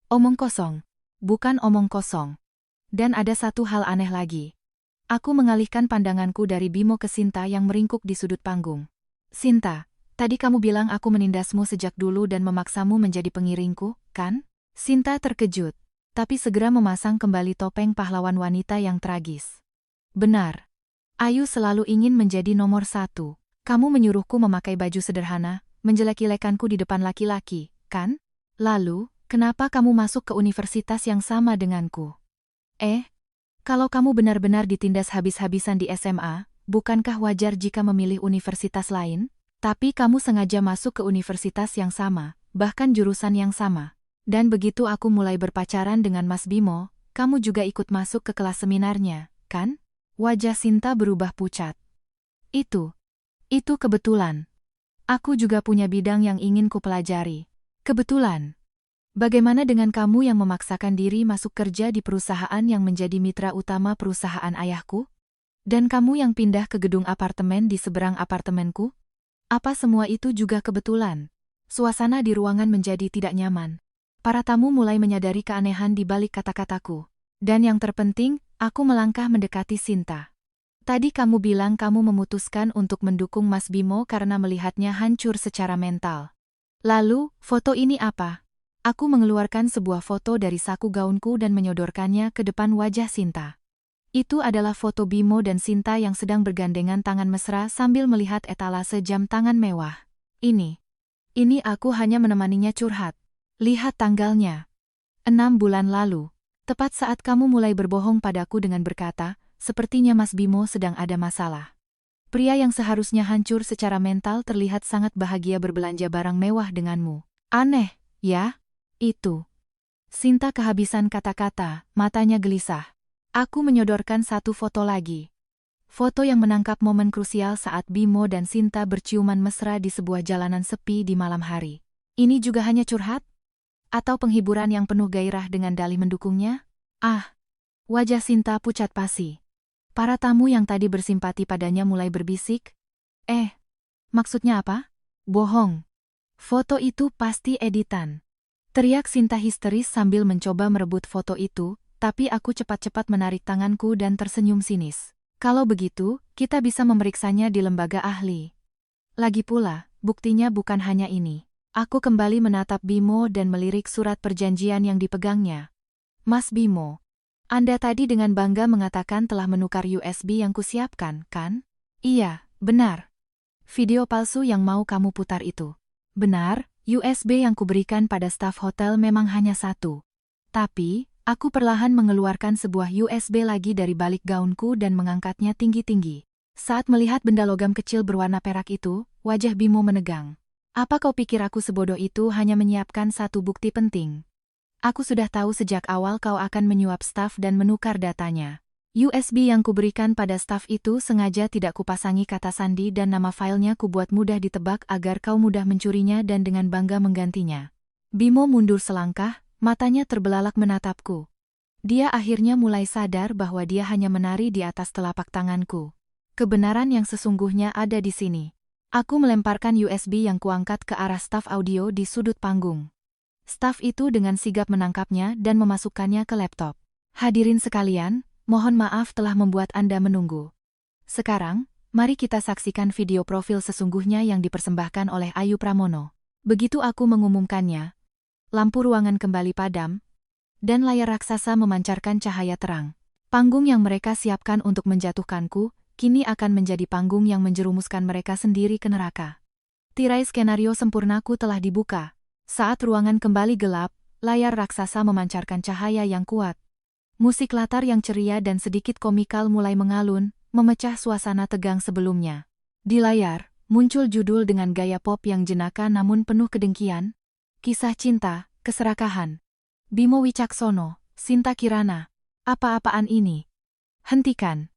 Omong kosong. Bukan omong kosong. Dan ada satu hal aneh lagi. Aku mengalihkan pandanganku dari Bimo ke Sinta yang meringkuk di sudut panggung. Sinta, tadi kamu bilang aku menindasmu sejak dulu dan memaksamu menjadi pengiringku, kan? Sinta terkejut, tapi segera memasang kembali topeng pahlawan wanita yang tragis. Benar. Ayu selalu ingin menjadi nomor 1. Kamu menyuruhku memakai baju sederhana, menjelek-jelekanku di depan laki-laki, kan? Lalu, kenapa kamu masuk ke universitas yang sama denganku? Kalau kamu benar-benar ditindas habis-habisan di SMA, bukankah wajar jika memilih universitas lain? Tapi kamu sengaja masuk ke universitas yang sama, bahkan jurusan yang sama. Dan begitu aku mulai berpacaran dengan Mas Bimo, kamu juga ikut masuk ke kelas seminarnya, kan? Wajah Sinta berubah pucat. Itu kebetulan. Aku juga punya bidang yang ingin kupelajari. Kebetulan. Bagaimana dengan kamu yang memaksakan diri masuk kerja di perusahaan yang menjadi mitra utama perusahaan ayahku? Dan kamu yang pindah ke gedung apartemen di seberang apartemenku? Apa semua itu juga kebetulan? Suasana di ruangan menjadi tidak nyaman. Para tamu mulai menyadari keanehan di balik kata-kataku. Dan yang terpenting, aku melangkah mendekati Sinta. Tadi kamu bilang kamu memutuskan untuk mendukung Mas Bimo karena melihatnya hancur secara mental. Lalu, foto ini apa? Aku mengeluarkan sebuah foto dari saku gaunku dan menyodorkannya ke depan wajah Sinta. Itu adalah foto Bimo dan Sinta yang sedang bergandengan tangan mesra sambil melihat etalase jam tangan mewah. Ini aku hanya menemaninya curhat. Lihat tanggalnya. 6 bulan lalu. Tepat saat kamu mulai berbohong padaku dengan berkata, sepertinya Mas Bimo sedang ada masalah. Pria yang seharusnya hancur secara mental terlihat sangat bahagia berbelanja barang mewah denganmu. Aneh, ya? Itu. Sinta kehabisan kata-kata, matanya gelisah. Aku menyodorkan satu foto lagi. Foto yang menangkap momen krusial saat Bimo dan Sinta berciuman mesra di sebuah jalanan sepi di malam hari. Ini juga hanya curhat? Atau penghiburan yang penuh gairah dengan dalih mendukungnya? Wajah Sinta pucat pasi. Para tamu yang tadi bersimpati padanya mulai berbisik. Maksudnya apa? Bohong. Foto itu pasti editan. Teriak Sinta histeris sambil mencoba merebut foto itu, tapi aku cepat-cepat menarik tanganku dan tersenyum sinis. Kalau begitu, kita bisa memeriksanya di lembaga ahli. Lagi pula, buktinya bukan hanya ini. Aku kembali menatap Bimo dan melirik surat perjanjian yang dipegangnya. Mas Bimo, Anda tadi dengan bangga mengatakan telah menukar USB yang kusiapkan, kan? Iya, benar. Video palsu yang mau kamu putar itu. Benar, USB yang kuberikan pada staf hotel memang hanya satu. Tapi, aku perlahan mengeluarkan sebuah USB lagi dari balik gaunku dan mengangkatnya tinggi-tinggi. Saat melihat benda logam kecil berwarna perak itu, wajah Bimo menegang. Apa kau pikir aku sebodoh itu hanya menyiapkan satu bukti penting? Aku sudah tahu sejak awal kau akan menyuap staf dan menukar datanya. USB yang kuberikan pada staf itu sengaja tidak kupasangi kata sandi dan nama filenya kubuat mudah ditebak agar kau mudah mencurinya dan dengan bangga menggantinya. Bimo mundur selangkah, matanya terbelalak menatapku. Dia akhirnya mulai sadar bahwa dia hanya menari di atas telapak tanganku. Kebenaran yang sesungguhnya ada di sini. Aku melemparkan USB yang kuangkat ke arah staf audio di sudut panggung. Staf itu dengan sigap menangkapnya dan memasukkannya ke laptop. Hadirin sekalian, mohon maaf telah membuat Anda menunggu. Sekarang, mari kita saksikan video profil sesungguhnya yang dipersembahkan oleh Ayu Pramono. Begitu aku mengumumkannya, lampu ruangan kembali padam, dan layar raksasa memancarkan cahaya terang. Panggung yang mereka siapkan untuk menjatuhkanku, kini akan menjadi panggung yang menjerumuskan mereka sendiri ke neraka. Tirai skenario sempurnaku telah dibuka. Saat ruangan kembali gelap, layar raksasa memancarkan cahaya yang kuat. Musik latar yang ceria dan sedikit komikal mulai mengalun, memecah suasana tegang sebelumnya. Di layar, muncul judul dengan gaya pop yang jenaka namun penuh kedengkian. Kisah cinta, keserakahan. Bimo Wicaksono, Sinta Kirana. Apa-apaan ini? Hentikan.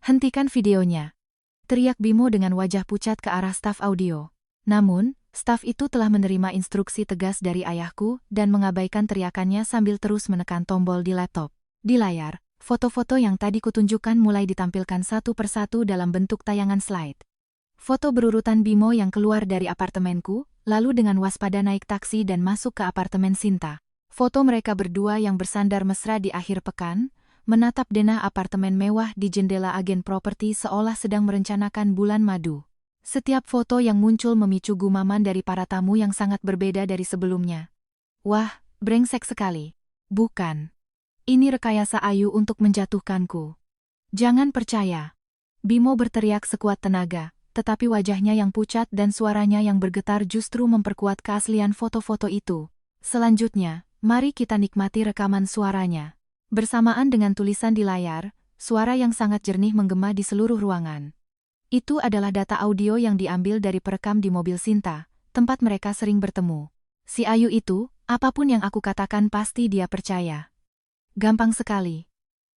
Hentikan videonya. Teriak Bimo dengan wajah pucat ke arah staf audio. Namun, staf itu telah menerima instruksi tegas dari ayahku dan mengabaikan teriakannya sambil terus menekan tombol di laptop. Di layar, foto-foto yang tadi kutunjukkan mulai ditampilkan satu persatu dalam bentuk tayangan slide. Foto berurutan Bimo yang keluar dari apartemenku, lalu dengan waspada naik taksi dan masuk ke apartemen Sinta. Foto mereka berdua yang bersandar mesra di akhir pekan, menatap denah apartemen mewah di jendela agen properti seolah sedang merencanakan bulan madu. Setiap foto yang muncul memicu gumaman dari para tamu yang sangat berbeda dari sebelumnya. Wah, brengsek sekali. Bukan. Ini rekayasa Ayu untuk menjatuhkanku. Jangan percaya. Bimo berteriak sekuat tenaga, tetapi wajahnya yang pucat dan suaranya yang bergetar justru memperkuat keaslian foto-foto itu. Selanjutnya, mari kita nikmati rekaman suaranya. Bersamaan dengan tulisan di layar, suara yang sangat jernih menggema di seluruh ruangan. Itu adalah data audio yang diambil dari perekam di mobil Sinta, tempat mereka sering bertemu. Si Ayu itu, apapun yang aku katakan pasti dia percaya. Gampang sekali.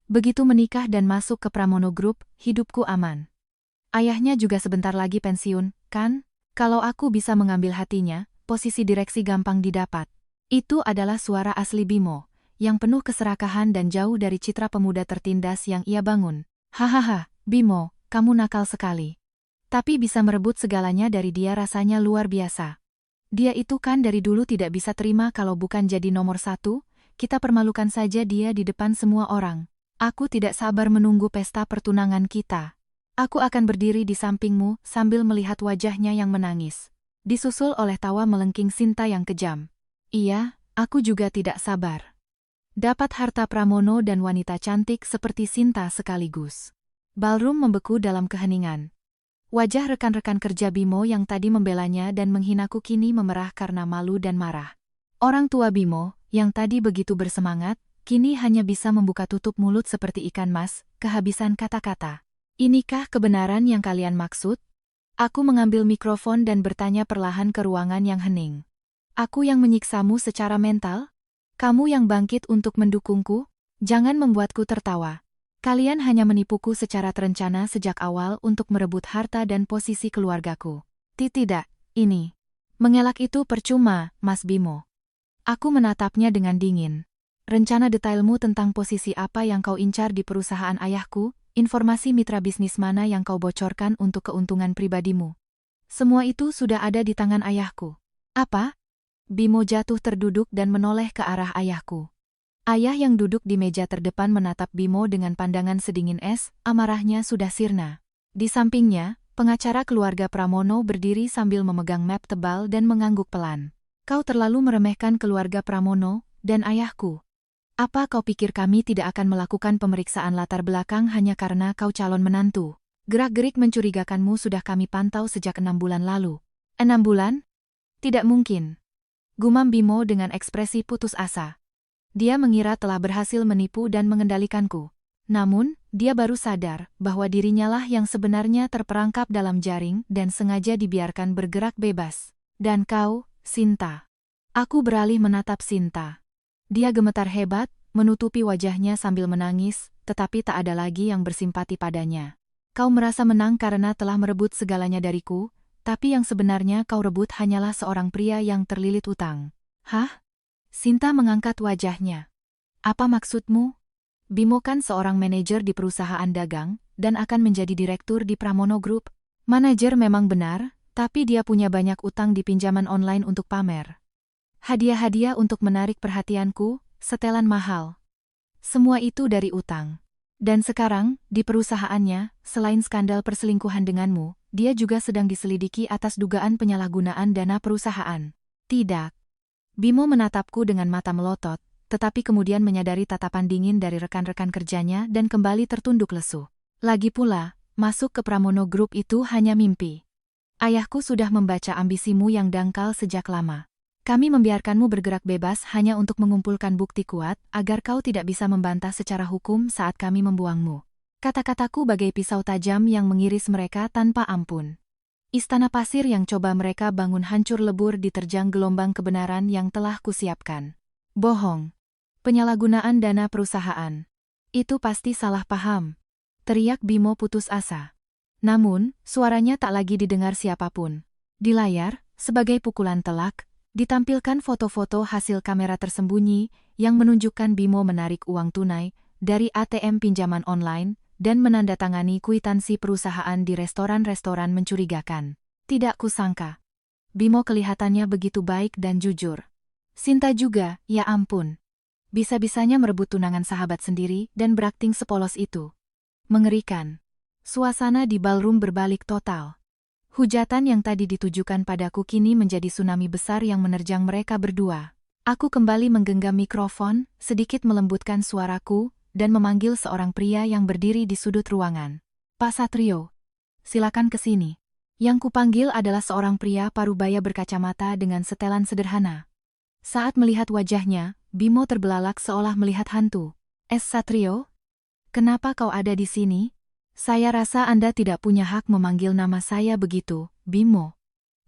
Begitu menikah dan masuk ke Pramono Group, hidupku aman. Ayahnya juga sebentar lagi pensiun, kan? Kalau aku bisa mengambil hatinya, posisi direksi gampang didapat. Itu adalah suara asli Bimo, yang penuh keserakahan dan jauh dari citra pemuda tertindas yang ia bangun. Hahaha, Bimo, kamu nakal sekali. Tapi bisa merebut segalanya dari dia rasanya luar biasa. Dia itu kan dari dulu tidak bisa terima kalau bukan jadi nomor satu, kita permalukan saja dia di depan semua orang. Aku tidak sabar menunggu pesta pertunangan kita. Aku akan berdiri di sampingmu sambil melihat wajahnya yang menangis. Disusul oleh tawa melengking Sinta yang kejam. Iya, aku juga tidak sabar. Dapat harta Pramono dan wanita cantik seperti Sinta sekaligus. Ballroom membeku dalam keheningan. Wajah rekan-rekan kerja Bimo yang tadi membelanya dan menghinaku kini memerah karena malu dan marah. Orang tua Bimo, yang tadi begitu bersemangat, kini hanya bisa membuka tutup mulut seperti ikan mas, kehabisan kata-kata. Inikah kebenaran yang kalian maksud? Aku mengambil mikrofon dan bertanya perlahan ke ruangan yang hening. Aku yang menyiksamu secara mental? Kamu yang bangkit untuk mendukungku? Jangan membuatku tertawa. Kalian hanya menipuku secara terencana sejak awal untuk merebut harta dan posisi keluargaku. Tidak, ini. Mengelak itu percuma, Mas Bimo. Aku menatapnya dengan dingin. Rencana detailmu tentang posisi apa yang kau incar di perusahaan ayahku, informasi mitra bisnis mana yang kau bocorkan untuk keuntungan pribadimu. Semua itu sudah ada di tangan ayahku. Apa? Bimo jatuh terduduk dan menoleh ke arah ayahku. Ayah yang duduk di meja terdepan menatap Bimo dengan pandangan sedingin es, amarahnya sudah sirna. Di sampingnya, pengacara keluarga Pramono berdiri sambil memegang map tebal dan mengangguk pelan. Kau terlalu meremehkan keluarga Pramono dan ayahku. Apa kau pikir kami tidak akan melakukan pemeriksaan latar belakang hanya karena kau calon menantu? Gerak-gerik mencurigakanmu sudah kami pantau sejak 6 bulan lalu. 6 bulan? Tidak mungkin. Gumam Bimo dengan ekspresi putus asa. Dia mengira telah berhasil menipu dan mengendalikanku. Namun, dia baru sadar bahwa dirinya lah yang sebenarnya terperangkap dalam jaring dan sengaja dibiarkan bergerak bebas. Dan kau, Sinta. Aku beralih menatap Sinta. Dia gemetar hebat, menutupi wajahnya sambil menangis, tetapi tak ada lagi yang bersimpati padanya. Kau merasa menang karena telah merebut segalanya dariku, tapi yang sebenarnya kau rebut hanyalah seorang pria yang terlilit utang. Hah? Sinta mengangkat wajahnya. Apa maksudmu? Bimo kan seorang manajer di perusahaan dagang, dan akan menjadi direktur di Pramono Group. Manajer memang benar, tapi dia punya banyak utang di pinjaman online untuk pamer. Hadiah-hadiah untuk menarik perhatianku, setelan mahal. Semua itu dari utang. Dan sekarang, di perusahaannya, selain skandal perselingkuhan denganmu, dia juga sedang diselidiki atas dugaan penyalahgunaan dana perusahaan. Tidak. Bimo menatapku dengan mata melotot, tetapi kemudian menyadari tatapan dingin dari rekan-rekan kerjanya dan kembali tertunduk lesu. Lagi pula, masuk ke Pramono Group itu hanya mimpi. Ayahku sudah membaca ambisimu yang dangkal sejak lama. Kami membiarkanmu bergerak bebas hanya untuk mengumpulkan bukti kuat agar kau tidak bisa membantah secara hukum saat kami membuangmu. Kata-kataku bagai pisau tajam yang mengiris mereka tanpa ampun. Istana pasir yang coba mereka bangun hancur lebur diterjang gelombang kebenaran yang telah kusiapkan. Bohong. Penyalahgunaan dana perusahaan. Itu pasti salah paham. Teriak Bimo putus asa. Namun, suaranya tak lagi didengar siapapun. Di layar, sebagai pukulan telak, ditampilkan foto-foto hasil kamera tersembunyi yang menunjukkan Bimo menarik uang tunai dari ATM pinjaman online dan menandatangani kwitansi perusahaan di restoran-restoran mencurigakan. Tidak kusangka. Bimo kelihatannya begitu baik dan jujur. Sinta juga, ya ampun. Bisa-bisanya merebut tunangan sahabat sendiri dan berakting sepolos itu. Mengerikan. Suasana di ballroom berbalik total. Hujatan yang tadi ditujukan padaku kini menjadi tsunami besar yang menerjang mereka berdua. Aku kembali menggenggam mikrofon, sedikit melembutkan suaraku, dan memanggil seorang pria yang berdiri di sudut ruangan. Pak Satrio, silakan ke sini. Yang kupanggil adalah seorang pria parubaya berkacamata dengan setelan sederhana. Saat melihat wajahnya, Bimo terbelalak seolah melihat hantu. Satrio? Kenapa kau ada di sini? Saya rasa Anda tidak punya hak memanggil nama saya begitu, Bimo.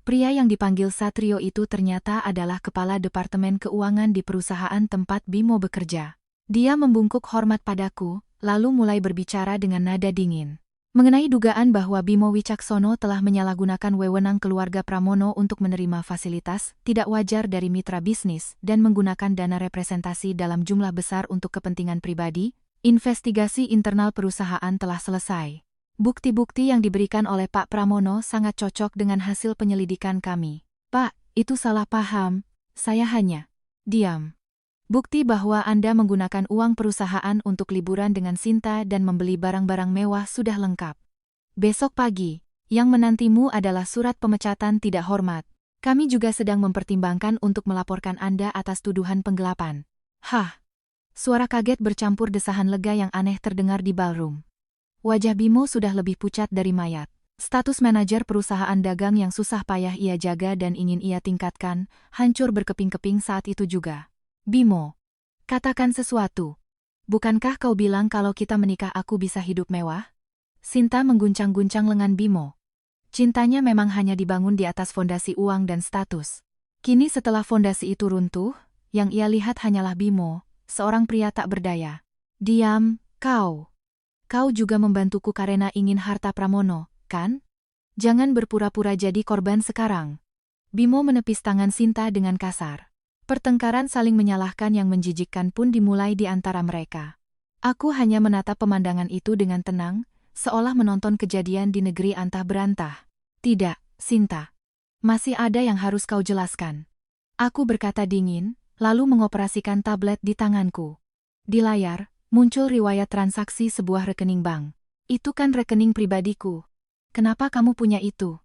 Pria yang dipanggil Satrio itu ternyata adalah kepala Departemen Keuangan di perusahaan tempat Bimo bekerja. Dia membungkuk hormat padaku, lalu mulai berbicara dengan nada dingin. Mengenai dugaan bahwa Bimo Wicaksono telah menyalahgunakan wewenang keluarga Pramono untuk menerima fasilitas tidak wajar dari mitra bisnis dan menggunakan dana representasi dalam jumlah besar untuk kepentingan pribadi, investigasi internal perusahaan telah selesai. Bukti-bukti yang diberikan oleh Pak Pramono sangat cocok dengan hasil penyelidikan kami. Pak, itu salah paham. Saya hanya diam. Bukti bahwa Anda menggunakan uang perusahaan untuk liburan dengan Sinta dan membeli barang-barang mewah sudah lengkap. Besok pagi, yang menantimu adalah surat pemecatan tidak hormat. Kami juga sedang mempertimbangkan untuk melaporkan Anda atas tuduhan penggelapan. Hah! Suara kaget bercampur desahan lega yang aneh terdengar di ballroom. Wajah Bimo sudah lebih pucat dari mayat. Status manajer perusahaan dagang yang susah payah ia jaga dan ingin ia tingkatkan, hancur berkeping-keping saat itu juga. Bimo, katakan sesuatu. Bukankah kau bilang kalau kita menikah aku bisa hidup mewah? Sinta mengguncang-guncang lengan Bimo. Cintanya memang hanya dibangun di atas fondasi uang dan status. Kini setelah fondasi itu runtuh, yang ia lihat hanyalah Bimo, seorang pria tak berdaya. Diam, kau. Kau juga membantuku karena ingin harta Pramono, kan? Jangan berpura-pura jadi korban sekarang. Bimo menepis tangan Sinta dengan kasar. Pertengkaran saling menyalahkan yang menjijikkan pun dimulai di antara mereka. Aku hanya menatap pemandangan itu dengan tenang, seolah menonton kejadian di negeri antah berantah. Tidak, Sinta. Masih ada yang harus kau jelaskan. Aku berkata dingin, lalu mengoperasikan tablet di tanganku. Di layar, muncul riwayat transaksi sebuah rekening bank. Itu kan rekening pribadiku. Kenapa kamu punya itu?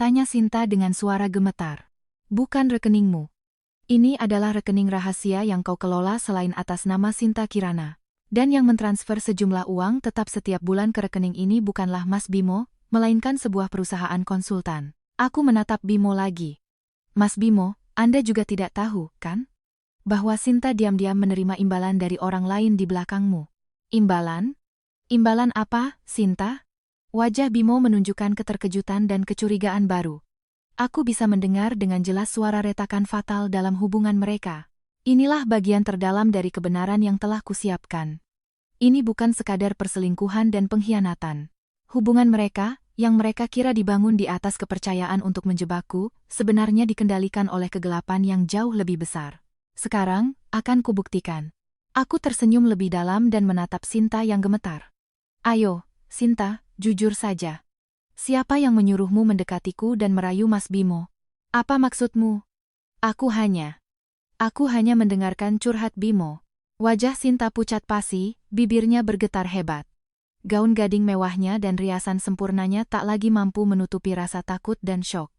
Tanya Sinta dengan suara gemetar. Bukan rekeningmu. Ini adalah rekening rahasia yang kau kelola selain atas nama Sinta Kirana. Dan yang mentransfer sejumlah uang tetap setiap bulan ke rekening ini bukanlah Mas Bimo, melainkan sebuah perusahaan konsultan. Aku menatap Bimo lagi. Mas Bimo, Anda juga tidak tahu, kan? Bahwa Sinta diam-diam menerima imbalan dari orang lain di belakangmu. Imbalan? Imbalan apa, Sinta? Wajah Bimo menunjukkan keterkejutan dan kecurigaan baru. Aku bisa mendengar dengan jelas suara retakan fatal dalam hubungan mereka. Inilah bagian terdalam dari kebenaran yang telah kusiapkan. Ini bukan sekadar perselingkuhan dan pengkhianatan. Hubungan mereka, yang mereka kira dibangun di atas kepercayaan untuk menjebakku, sebenarnya dikendalikan oleh kegelapan yang jauh lebih besar. Sekarang, akan kubuktikan. Aku tersenyum lebih dalam dan menatap Sinta yang gemetar. Ayo, Sinta, jujur saja. Siapa yang menyuruhmu mendekatiku dan merayu Mas Bimo? Apa maksudmu? Aku hanya mendengarkan curhat Bimo. Wajah Sinta pucat pasi, bibirnya bergetar hebat. Gaun gading mewahnya dan riasan sempurnanya tak lagi mampu menutupi rasa takut dan syok.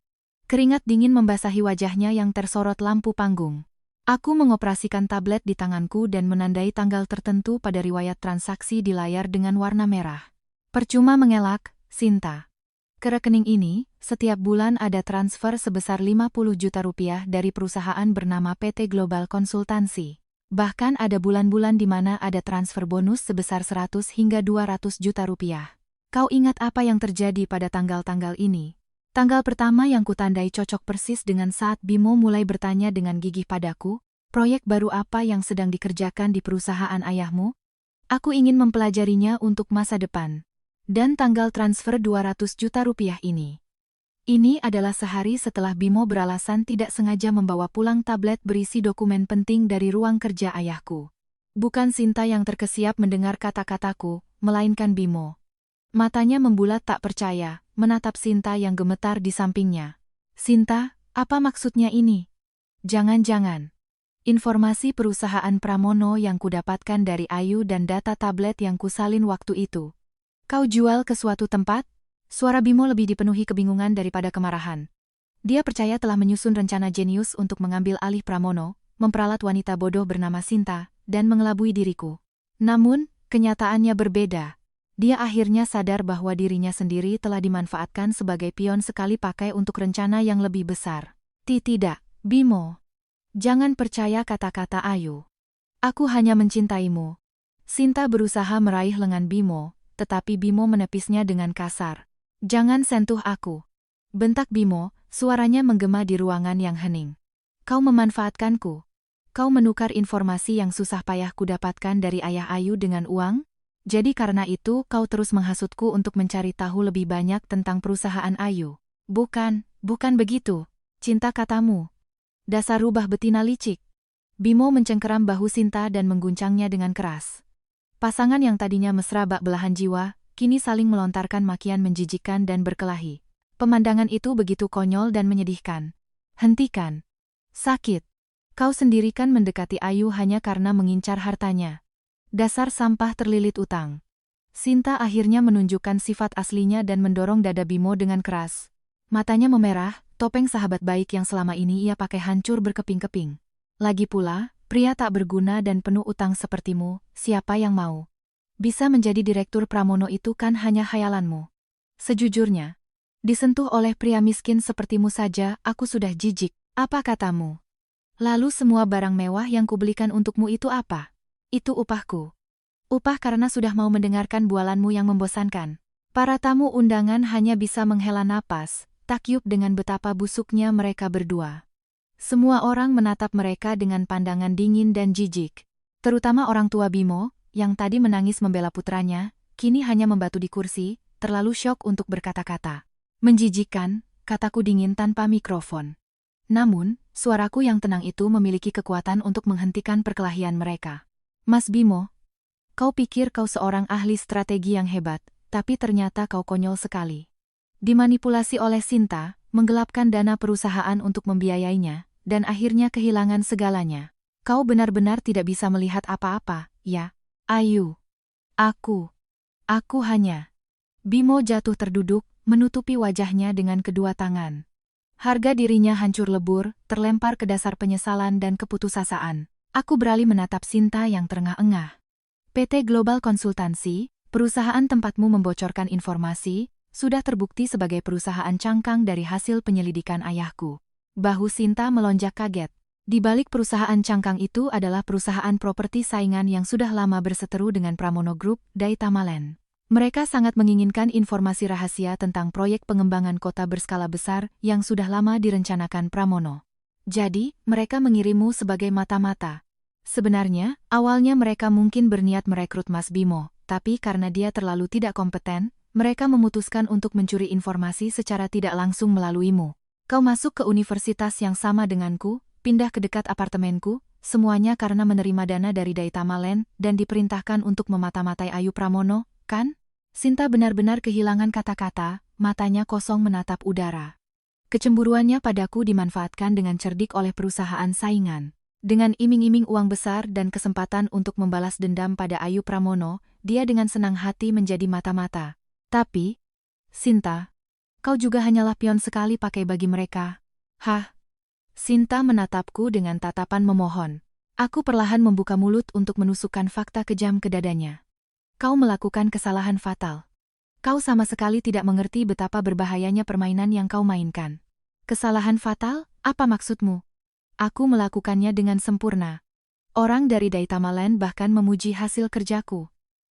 Keringat dingin membasahi wajahnya yang tersorot lampu panggung. Aku mengoperasikan tablet di tanganku dan menandai tanggal tertentu pada riwayat transaksi di layar dengan warna merah. Percuma mengelak, Sinta. Ke rekening ini, setiap bulan ada transfer sebesar 50 juta rupiah dari perusahaan bernama PT Global Konsultansi. Bahkan ada bulan-bulan di mana ada transfer bonus sebesar 100 hingga 200 juta rupiah. Kau ingat apa yang terjadi pada tanggal-tanggal ini? Tanggal pertama yang kutandai cocok persis dengan saat Bimo mulai bertanya dengan gigih padaku, proyek baru apa yang sedang dikerjakan di perusahaan ayahmu? Aku ingin mempelajarinya untuk masa depan. Dan tanggal transfer 200 juta rupiah ini. Ini adalah sehari setelah Bimo beralasan tidak sengaja membawa pulang tablet berisi dokumen penting dari ruang kerja ayahku. Bukan Sinta yang terkesiap mendengar kata-kataku, melainkan Bimo. Matanya membulat tak percaya, menatap Sinta yang gemetar di sampingnya. Sinta, apa maksudnya ini? Jangan-jangan. Informasi perusahaan Pramono yang kudapatkan dari Ayu dan data tablet yang kusalin waktu itu. Kau jual ke suatu tempat? Suara Bimo lebih dipenuhi kebingungan daripada kemarahan. Dia percaya telah menyusun rencana jenius untuk mengambil alih Pramono, memperalat wanita bodoh bernama Sinta, dan mengelabui diriku. Namun, kenyataannya berbeda. Dia akhirnya sadar bahwa dirinya sendiri telah dimanfaatkan sebagai pion sekali pakai untuk rencana yang lebih besar. Tidak, Bimo. Jangan percaya kata-kata Ayu. Aku hanya mencintaimu. Sinta berusaha meraih lengan Bimo, tetapi Bimo menepisnya dengan kasar. Jangan sentuh aku. Bentak Bimo, suaranya menggema di ruangan yang hening. Kau memanfaatkanku. Kau menukar informasi yang susah payah kudapatkan dari ayah Ayu dengan uang? Jadi karena itu kau terus menghasutku untuk mencari tahu lebih banyak tentang perusahaan Ayu. Bukan begitu. Cinta katamu. Dasar rubah betina licik. Bimo mencengkeram bahu Sinta dan mengguncangnya dengan keras. Pasangan yang tadinya mesra bak belahan jiwa, kini saling melontarkan makian menjijikkan dan berkelahi. Pemandangan itu begitu konyol dan menyedihkan. Hentikan. Sakit. Kau sendiri kan mendekati Ayu hanya karena mengincar hartanya. Dasar sampah terlilit utang. Sinta akhirnya menunjukkan sifat aslinya dan mendorong dada Bimo dengan keras. Matanya memerah, topeng sahabat baik yang selama ini ia pakai hancur berkeping-keping. Lagi pula, pria tak berguna dan penuh utang sepertimu, siapa yang mau? Bisa menjadi direktur Pramono itu kan hanya khayalanmu. Sejujurnya, disentuh oleh pria miskin sepertimu saja, aku sudah jijik. Apa katamu? Lalu semua barang mewah yang kubelikan untukmu itu apa? Itu upahku. Upah karena sudah mau mendengarkan bualanmu yang membosankan. Para tamu undangan hanya bisa menghela napas, takyub dengan betapa busuknya mereka berdua. Semua orang menatap mereka dengan pandangan dingin dan jijik. Terutama orang tua Bimo, yang tadi menangis membela putranya, kini hanya membatu di kursi, terlalu syok untuk berkata-kata. Menjijikkan, kataku dingin tanpa mikrofon. Namun, suaraku yang tenang itu memiliki kekuatan untuk menghentikan perkelahian mereka. Mas Bimo, kau pikir kau seorang ahli strategi yang hebat, tapi ternyata kau konyol sekali. Dimanipulasi oleh Sinta, menggelapkan dana perusahaan untuk membiayainya, dan akhirnya kehilangan segalanya. Kau benar-benar tidak bisa melihat apa-apa, ya. Ayu. Aku hanya. Bimo jatuh terduduk, menutupi wajahnya dengan kedua tangan. Harga dirinya hancur lebur, terlempar ke dasar penyesalan dan keputusasaan. Aku beralih menatap Sinta yang terengah-engah. PT Global Konsultansi, perusahaan tempatmu membocorkan informasi, sudah terbukti sebagai perusahaan cangkang dari hasil penyelidikan ayahku. Bahu Sinta melonjak kaget. Di balik perusahaan cangkang itu adalah perusahaan properti saingan yang sudah lama berseteru dengan Pramono Group, Daitama Land. Mereka sangat menginginkan informasi rahasia tentang proyek pengembangan kota berskala besar yang sudah lama direncanakan Pramono. Jadi, mereka mengirimmu sebagai mata-mata. Sebenarnya, awalnya mereka mungkin berniat merekrut Mas Bimo, tapi karena dia terlalu tidak kompeten, mereka memutuskan untuk mencuri informasi secara tidak langsung melaluimu. Kau masuk ke universitas yang sama denganku, pindah ke dekat apartemenku, semuanya karena menerima dana dari Daitama Land dan diperintahkan untuk memata-matai Ayu Pramono, kan? Sinta benar-benar kehilangan kata-kata, matanya kosong menatap udara. Kecemburuannya padaku dimanfaatkan dengan cerdik oleh perusahaan saingan. Dengan iming-iming uang besar dan kesempatan untuk membalas dendam pada Ayu Pramono, dia dengan senang hati menjadi mata-mata. Tapi, Sinta, kau juga hanyalah pion sekali pakai bagi mereka. Hah? Sinta menatapku dengan tatapan memohon. Aku perlahan membuka mulut untuk menusukkan fakta kejam ke dadanya. Kau melakukan kesalahan fatal. Kau sama sekali tidak mengerti betapa berbahayanya permainan yang kau mainkan. Kesalahan fatal? Apa maksudmu? Aku melakukannya dengan sempurna. Orang dari Daitama Land bahkan memuji hasil kerjaku.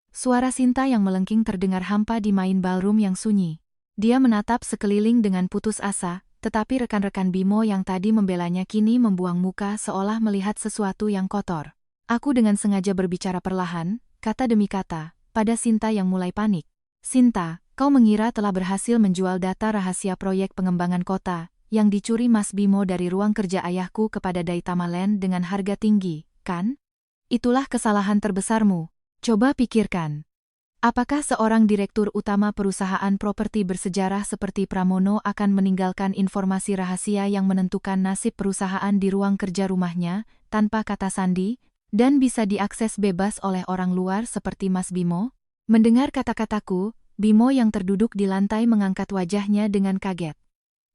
Suara Sinta yang melengking terdengar hampa di main ballroom yang sunyi. Dia menatap sekeliling dengan putus asa, tetapi rekan-rekan Bimo yang tadi membelanya kini membuang muka seolah melihat sesuatu yang kotor. Aku dengan sengaja berbicara perlahan, kata demi kata, pada Sinta yang mulai panik. Sinta, kau mengira telah berhasil menjual data rahasia proyek pengembangan kota yang dicuri Mas Bimo dari ruang kerja ayahku kepada Daitama Land dengan harga tinggi, kan? Itulah kesalahan terbesarmu. Coba pikirkan. Apakah seorang direktur utama perusahaan properti bersejarah seperti Pramono akan meninggalkan informasi rahasia yang menentukan nasib perusahaan di ruang kerja rumahnya, tanpa kata sandi, dan bisa diakses bebas oleh orang luar seperti Mas Bimo? Mendengar kata-kataku, Bimo yang terduduk di lantai mengangkat wajahnya dengan kaget.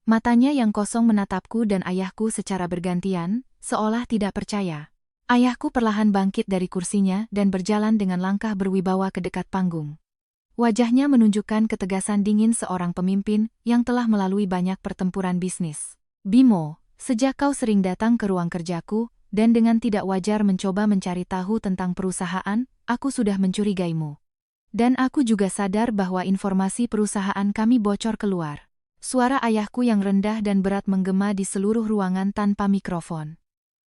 Matanya yang kosong menatapku dan ayahku secara bergantian, seolah tidak percaya. Ayahku perlahan bangkit dari kursinya dan berjalan dengan langkah berwibawa ke dekat panggung. Wajahnya menunjukkan ketegasan dingin seorang pemimpin yang telah melalui banyak pertempuran bisnis. Bimo, sejak kau sering datang ke ruang kerjaku, dan dengan tidak wajar mencoba mencari tahu tentang perusahaan, aku sudah mencurigaimu. Dan aku juga sadar bahwa informasi perusahaan kami bocor keluar. Suara ayahku yang rendah dan berat menggema di seluruh ruangan tanpa mikrofon.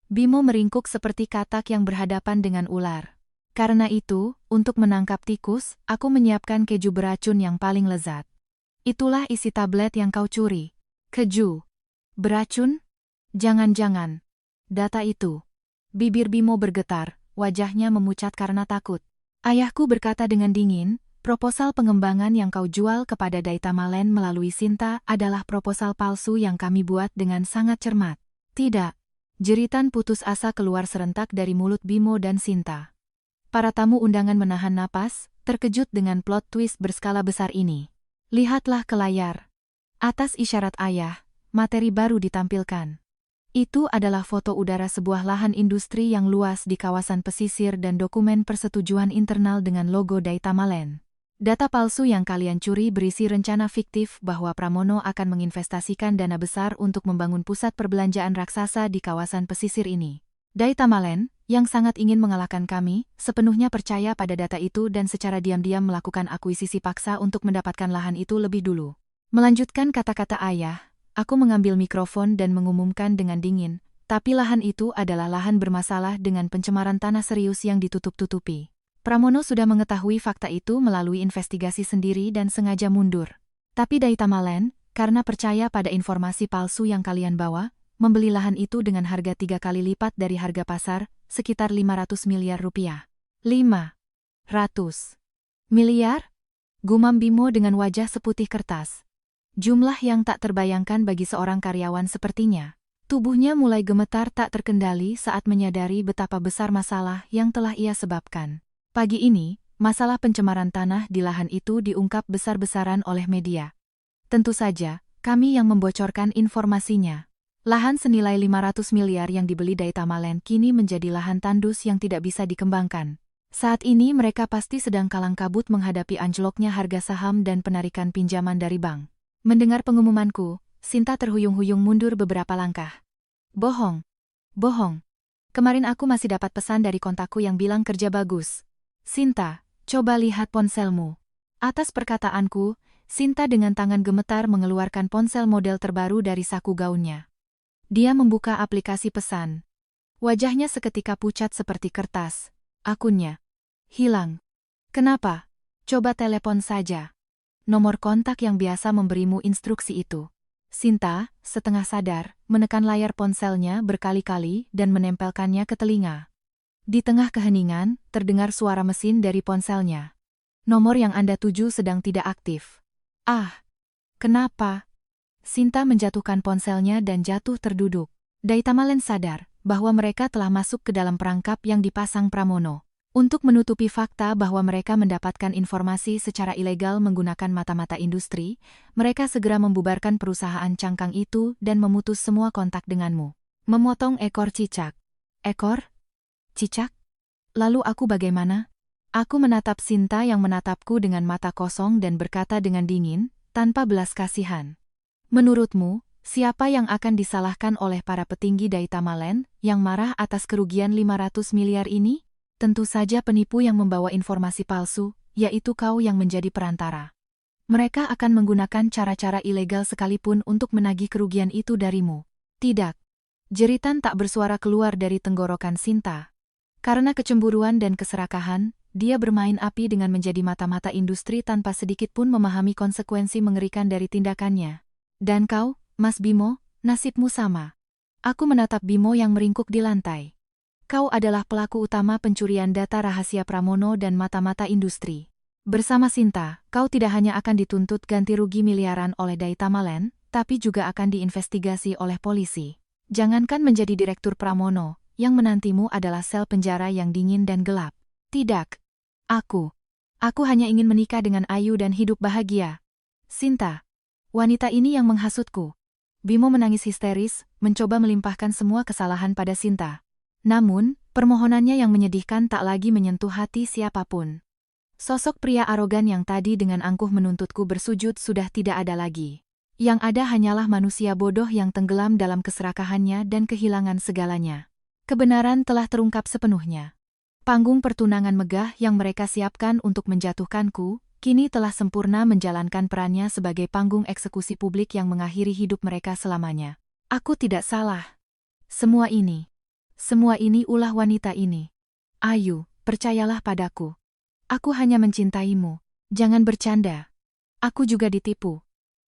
Bimo meringkuk seperti katak yang berhadapan dengan ular. Karena itu, untuk menangkap tikus, aku menyiapkan keju beracun yang paling lezat. Itulah isi tablet yang kau curi. Keju. Beracun? Jangan-jangan. Data itu. Bibir Bimo bergetar, wajahnya memucat karena takut. Ayahku berkata dengan dingin, proposal pengembangan yang kau jual kepada Daitama Land melalui Sinta adalah proposal palsu yang kami buat dengan sangat cermat. Tidak. Jeritan putus asa keluar serentak dari mulut Bimo dan Sinta. Para tamu undangan menahan napas, terkejut dengan plot twist berskala besar ini. Lihatlah ke layar. Atas isyarat ayah, materi baru ditampilkan. Itu adalah foto udara sebuah lahan industri yang luas di kawasan pesisir dan dokumen persetujuan internal dengan logo Daitama Land. Data palsu yang kalian curi berisi rencana fiktif bahwa Pramono akan menginvestasikan dana besar untuk membangun pusat perbelanjaan raksasa di kawasan pesisir ini. Daitama Land, yang sangat ingin mengalahkan kami, sepenuhnya percaya pada data itu dan secara diam-diam melakukan akuisisi paksa untuk mendapatkan lahan itu lebih dulu. Melanjutkan kata-kata ayah, aku mengambil mikrofon dan mengumumkan dengan dingin, tapi lahan itu adalah lahan bermasalah dengan pencemaran tanah serius yang ditutup-tutupi. Pramono sudah mengetahui fakta itu melalui investigasi sendiri dan sengaja mundur. Tapi Daitama Land, karena percaya pada informasi palsu yang kalian bawa, membeli lahan itu dengan harga 3 kali lipat dari harga pasar, sekitar 500 miliar rupiah. 500 miliar? Gumam Bimo dengan wajah seputih kertas. Jumlah yang tak terbayangkan bagi seorang karyawan sepertinya. Tubuhnya mulai gemetar tak terkendali saat menyadari betapa besar masalah yang telah ia sebabkan. Pagi ini, masalah pencemaran tanah di lahan itu diungkap besar-besaran oleh media. Tentu saja, kami yang membocorkan informasinya. Lahan senilai 500 miliar yang dibeli Daitamalen kini menjadi lahan tandus yang tidak bisa dikembangkan. Saat ini mereka pasti sedang kalang kabut menghadapi anjloknya harga saham dan penarikan pinjaman dari bank. Mendengar pengumumanku, Sinta terhuyung-huyung mundur beberapa langkah. Bohong. Bohong. Kemarin aku masih dapat pesan dari kontakku yang bilang kerja bagus. Sinta, coba lihat ponselmu. Atas perkataanku, Sinta dengan tangan gemetar mengeluarkan ponsel model terbaru dari saku gaunnya. Dia membuka aplikasi pesan. Wajahnya seketika pucat seperti kertas. Akunnya hilang. Kenapa? Coba telepon saja. Nomor kontak yang biasa memberimu instruksi itu. Sinta, setengah sadar, menekan layar ponselnya berkali-kali dan menempelkannya ke telinga. Di tengah keheningan, terdengar suara mesin dari ponselnya. Nomor yang Anda tuju sedang tidak aktif. Ah, kenapa? Sinta menjatuhkan ponselnya dan jatuh terduduk. Daitamalen sadar bahwa mereka telah masuk ke dalam perangkap yang dipasang Pramono. Untuk menutupi fakta bahwa mereka mendapatkan informasi secara ilegal menggunakan mata-mata industri, mereka segera membubarkan perusahaan cangkang itu dan memutus semua kontak denganmu. Memotong ekor cicak. Ekor? Cicak? Lalu aku bagaimana? Aku menatap Sinta yang menatapku dengan mata kosong dan berkata dengan dingin, tanpa belas kasihan. Menurutmu, siapa yang akan disalahkan oleh para petinggi Daitamalen yang marah atas kerugian 500 miliar ini? Tentu saja penipu yang membawa informasi palsu, yaitu kau yang menjadi perantara. Mereka akan menggunakan cara-cara ilegal sekalipun untuk menagih kerugian itu darimu. Tidak. Jeritan tak bersuara keluar dari tenggorokan Sinta. Karena kecemburuan dan keserakahan, dia bermain api dengan menjadi mata-mata industri tanpa sedikit pun memahami konsekuensi mengerikan dari tindakannya. Dan kau, Mas Bimo, nasibmu sama. Aku menatap Bimo yang meringkuk di lantai. Kau adalah pelaku utama pencurian data rahasia Pramono dan mata-mata industri. Bersama Sinta, kau tidak hanya akan dituntut ganti rugi miliaran oleh Daitamalen, tapi juga akan diinvestigasi oleh polisi. Jangankan menjadi direktur Pramono, yang menantimu adalah sel penjara yang dingin dan gelap. Tidak. Aku hanya ingin menikah dengan Ayu dan hidup bahagia. Sinta. Wanita ini yang menghasutku. Bimo menangis histeris, mencoba melimpahkan semua kesalahan pada Sinta. Namun, permohonannya yang menyedihkan tak lagi menyentuh hati siapapun. Sosok pria arogan yang tadi dengan angkuh menuntutku bersujud sudah tidak ada lagi. Yang ada hanyalah manusia bodoh yang tenggelam dalam keserakahannya dan kehilangan segalanya. Kebenaran telah terungkap sepenuhnya. Panggung pertunangan megah yang mereka siapkan untuk menjatuhkanku, kini telah sempurna menjalankan perannya sebagai panggung eksekusi publik yang mengakhiri hidup mereka selamanya. Aku tidak salah. Semua ini ulah wanita ini. Ayu, percayalah padaku. Aku hanya mencintaimu. Jangan bercanda. Aku juga ditipu.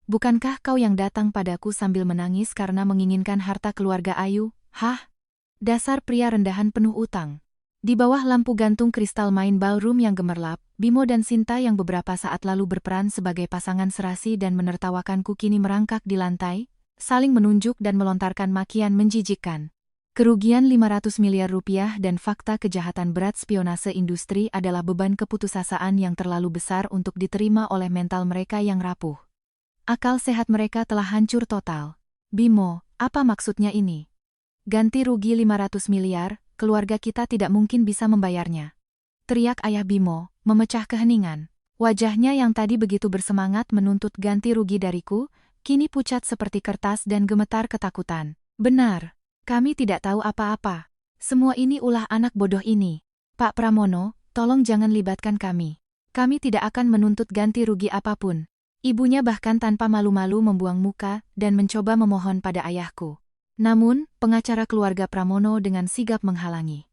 Bukankah kau yang datang padaku sambil menangis karena menginginkan harta keluarga Ayu? Hah? Dasar pria rendahan penuh utang. Di bawah lampu gantung kristal main ballroom yang gemerlap, Bimo dan Sinta yang beberapa saat lalu berperan sebagai pasangan serasi dan menertawakanku kini merangkak di lantai, saling menunjuk dan melontarkan makian menjijikkan. Kerugian 500 miliar rupiah dan fakta kejahatan berat spionase industri adalah beban keputusasaan yang terlalu besar untuk diterima oleh mental mereka yang rapuh. Akal sehat mereka telah hancur total. Bimo, apa maksudnya ini? Ganti rugi 500 miliar, keluarga kita tidak mungkin bisa membayarnya. Teriak ayah Bimo, memecah keheningan. Wajahnya yang tadi begitu bersemangat menuntut ganti rugi dariku, kini pucat seperti kertas dan gemetar ketakutan. Benar. Kami tidak tahu apa-apa. Semua ini ulah anak bodoh ini. Pak Pramono, tolong jangan libatkan kami. Kami tidak akan menuntut ganti rugi apapun. Ibunya bahkan tanpa malu-malu membuang muka dan mencoba memohon pada ayahku. Namun, pengacara keluarga Pramono dengan sigap menghalangi.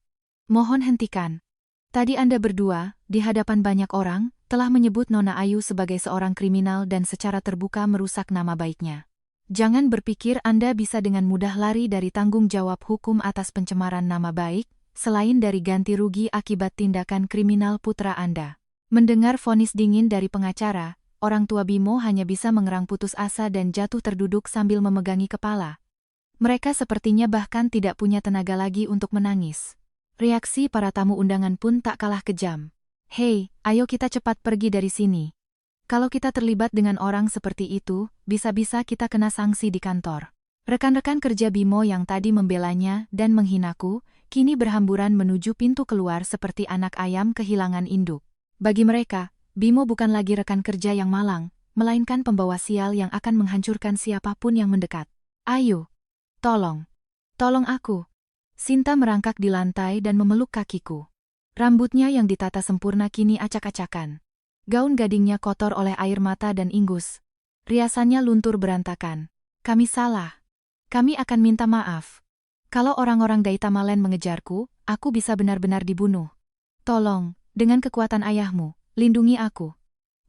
Mohon hentikan. Tadi Anda berdua, di hadapan banyak orang, telah menyebut Nona Ayu sebagai seorang kriminal dan secara terbuka merusak nama baiknya. Jangan berpikir Anda bisa dengan mudah lari dari tanggung jawab hukum atas pencemaran nama baik, selain dari ganti rugi akibat tindakan kriminal putra Anda. Mendengar vonis dingin dari pengacara, orang tua Bimo hanya bisa mengerang putus asa dan jatuh terduduk sambil memegangi kepala. Mereka sepertinya bahkan tidak punya tenaga lagi untuk menangis. Reaksi para tamu undangan pun tak kalah kejam. Hei, ayo kita cepat pergi dari sini. Kalau kita terlibat dengan orang seperti itu, bisa-bisa kita kena sanksi di kantor. Rekan-rekan kerja Bimo yang tadi membelanya dan menghinaku, kini berhamburan menuju pintu keluar seperti anak ayam kehilangan induk. Bagi mereka, Bimo bukan lagi rekan kerja yang malang, melainkan pembawa sial yang akan menghancurkan siapapun yang mendekat. Ayo, tolong aku. Sinta merangkak di lantai dan memeluk kakiku. Rambutnya yang ditata sempurna kini acak-acakan. Gaun gadingnya kotor oleh air mata dan ingus. Riasannya luntur berantakan. Kami salah. Kami akan minta maaf. Kalau orang-orang Daitamalen mengejarku, aku bisa benar-benar dibunuh. Tolong, dengan kekuatan ayahmu, lindungi aku.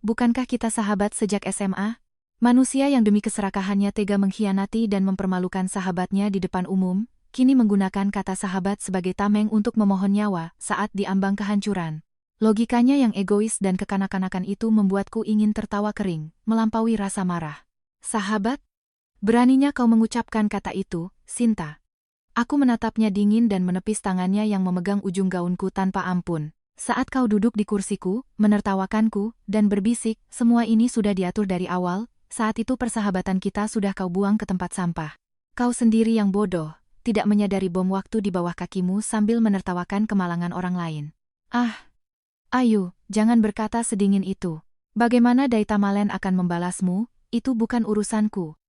Bukankah kita sahabat sejak SMA? Manusia yang demi keserakahannya tega mengkhianati dan mempermalukan sahabatnya di depan umum, kini menggunakan kata sahabat sebagai tameng untuk memohon nyawa saat diambang kehancuran. Logikanya yang egois dan kekanak-kanakan itu membuatku ingin tertawa kering, melampaui rasa marah. Sahabat? Beraninya kau mengucapkan kata itu, Sinta. Aku menatapnya dingin dan menepis tangannya yang memegang ujung gaunku tanpa ampun. Saat kau duduk di kursiku, menertawakanku, dan berbisik, semua ini sudah diatur dari awal, saat itu persahabatan kita sudah kau buang ke tempat sampah. Kau sendiri yang bodoh, tidak menyadari bom waktu di bawah kakimu sambil menertawakan kemalangan orang lain. Ayo, jangan berkata sedingin itu. Bagaimana Daitamalen akan membalasmu, itu bukan urusanku.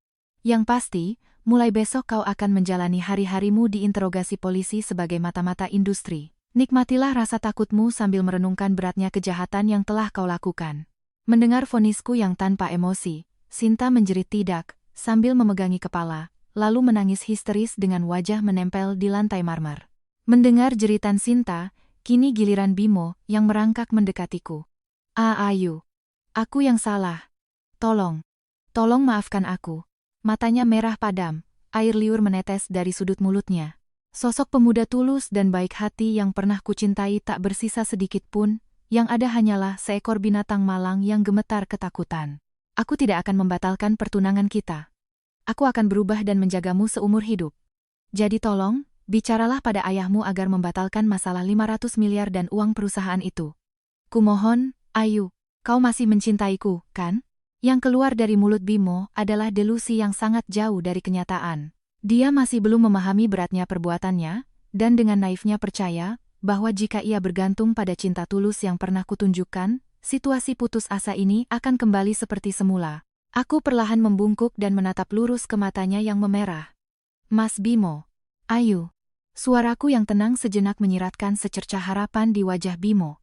Yang pasti, mulai besok kau akan menjalani hari-harimu diinterogasi polisi sebagai mata-mata industri. Nikmatilah rasa takutmu sambil merenungkan beratnya kejahatan yang telah kau lakukan. Mendengar vonisku yang tanpa emosi, Sinta menjerit tidak, sambil memegangi kepala, lalu menangis histeris dengan wajah menempel di lantai marmer. Mendengar jeritan Sinta, kini giliran Bimo yang merangkak mendekatiku. Ayu. Aku yang salah. Tolong maafkan aku. Matanya merah padam, air liur menetes dari sudut mulutnya. Sosok pemuda tulus dan baik hati yang pernah kucintai tak bersisa sedikit pun, yang ada hanyalah seekor binatang malang yang gemetar ketakutan. Aku tidak akan membatalkan pertunangan kita. Aku akan berubah dan menjagamu seumur hidup. Jadi tolong, bicaralah pada ayahmu agar membatalkan masalah 500 miliar dan uang perusahaan itu. Kumohon, Ayu, kau masih mencintaiku, kan? Yang keluar dari mulut Bimo adalah delusi yang sangat jauh dari kenyataan. Dia masih belum memahami beratnya perbuatannya, dan dengan naifnya percaya bahwa jika ia bergantung pada cinta tulus yang pernah kutunjukkan, situasi putus asa ini akan kembali seperti semula. Aku perlahan membungkuk dan menatap lurus ke matanya yang memerah. Mas Bimo. Ayu. Suaraku yang tenang sejenak menyiratkan secercah harapan di wajah Bimo.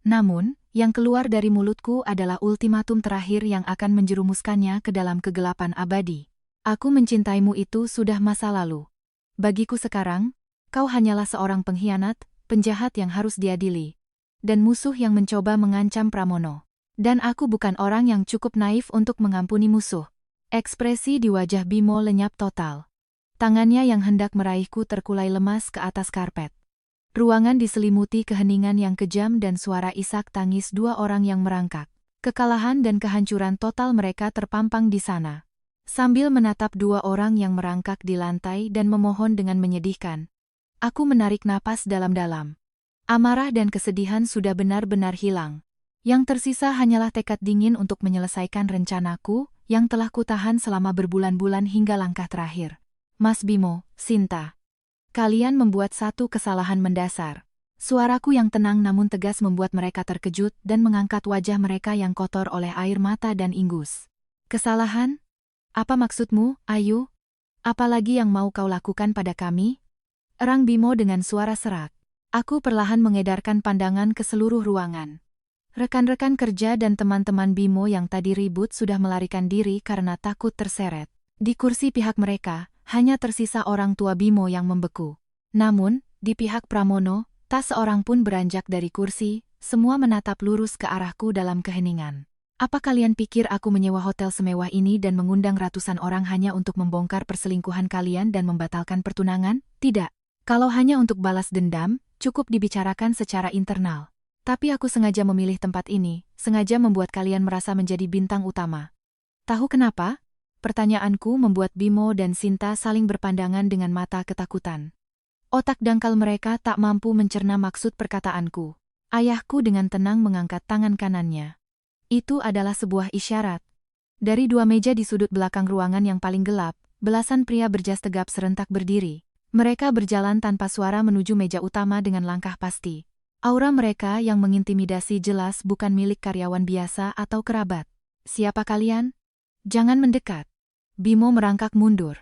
Namun, yang keluar dari mulutku adalah ultimatum terakhir yang akan menjerumuskannya ke dalam kegelapan abadi. Aku mencintaimu itu sudah masa lalu. Bagiku sekarang, kau hanyalah seorang pengkhianat, penjahat yang harus diadili, dan musuh yang mencoba mengancam Pramono. Dan aku bukan orang yang cukup naif untuk mengampuni musuh. Ekspresi di wajah Bimo lenyap total. Tangannya yang hendak meraihku terkulai lemas ke atas karpet. Ruangan diselimuti keheningan yang kejam dan suara isak tangis dua orang yang merangkak. Kekalahan dan kehancuran total mereka terpampang di sana. Sambil menatap dua orang yang merangkak di lantai dan memohon dengan menyedihkan, aku menarik napas dalam-dalam. Amarah dan kesedihan sudah benar-benar hilang. Yang tersisa hanyalah tekad dingin untuk menyelesaikan rencanaku yang telah kutahan selama berbulan-bulan hingga langkah terakhir. Mas Bimo, Sinta. Kalian membuat satu kesalahan mendasar. Suaraku yang tenang namun tegas membuat mereka terkejut dan mengangkat wajah mereka yang kotor oleh air mata dan ingus. Kesalahan? Apa maksudmu, Ayu? Apalagi yang mau kau lakukan pada kami? Erang Bimo dengan suara serak. Aku perlahan mengedarkan pandangan ke seluruh ruangan. Rekan-rekan kerja dan teman-teman Bimo yang tadi ribut sudah melarikan diri karena takut terseret. Di kursi pihak mereka, hanya tersisa orang tua Bimo yang membeku. Namun, di pihak Pramono, tak seorang pun beranjak dari kursi, semua menatap lurus ke arahku dalam keheningan. Apa kalian pikir aku menyewa hotel semewah ini dan mengundang ratusan orang hanya untuk membongkar perselingkuhan kalian dan membatalkan pertunangan? Tidak. Kalau hanya untuk balas dendam, cukup dibicarakan secara internal. Tapi aku sengaja memilih tempat ini, sengaja membuat kalian merasa menjadi bintang utama. Tahu kenapa? Pertanyaanku membuat Bimo dan Sinta saling berpandangan dengan mata ketakutan. Otak dangkal mereka tak mampu mencerna maksud perkataanku. Ayahku dengan tenang mengangkat tangan kanannya. Itu adalah sebuah isyarat. Dari dua meja di sudut belakang ruangan yang paling gelap, belasan pria berjas tegap serentak berdiri. Mereka berjalan tanpa suara menuju meja utama dengan langkah pasti. Aura mereka yang mengintimidasi jelas bukan milik karyawan biasa atau kerabat. Siapa kalian? Jangan mendekat. Bimo merangkak mundur.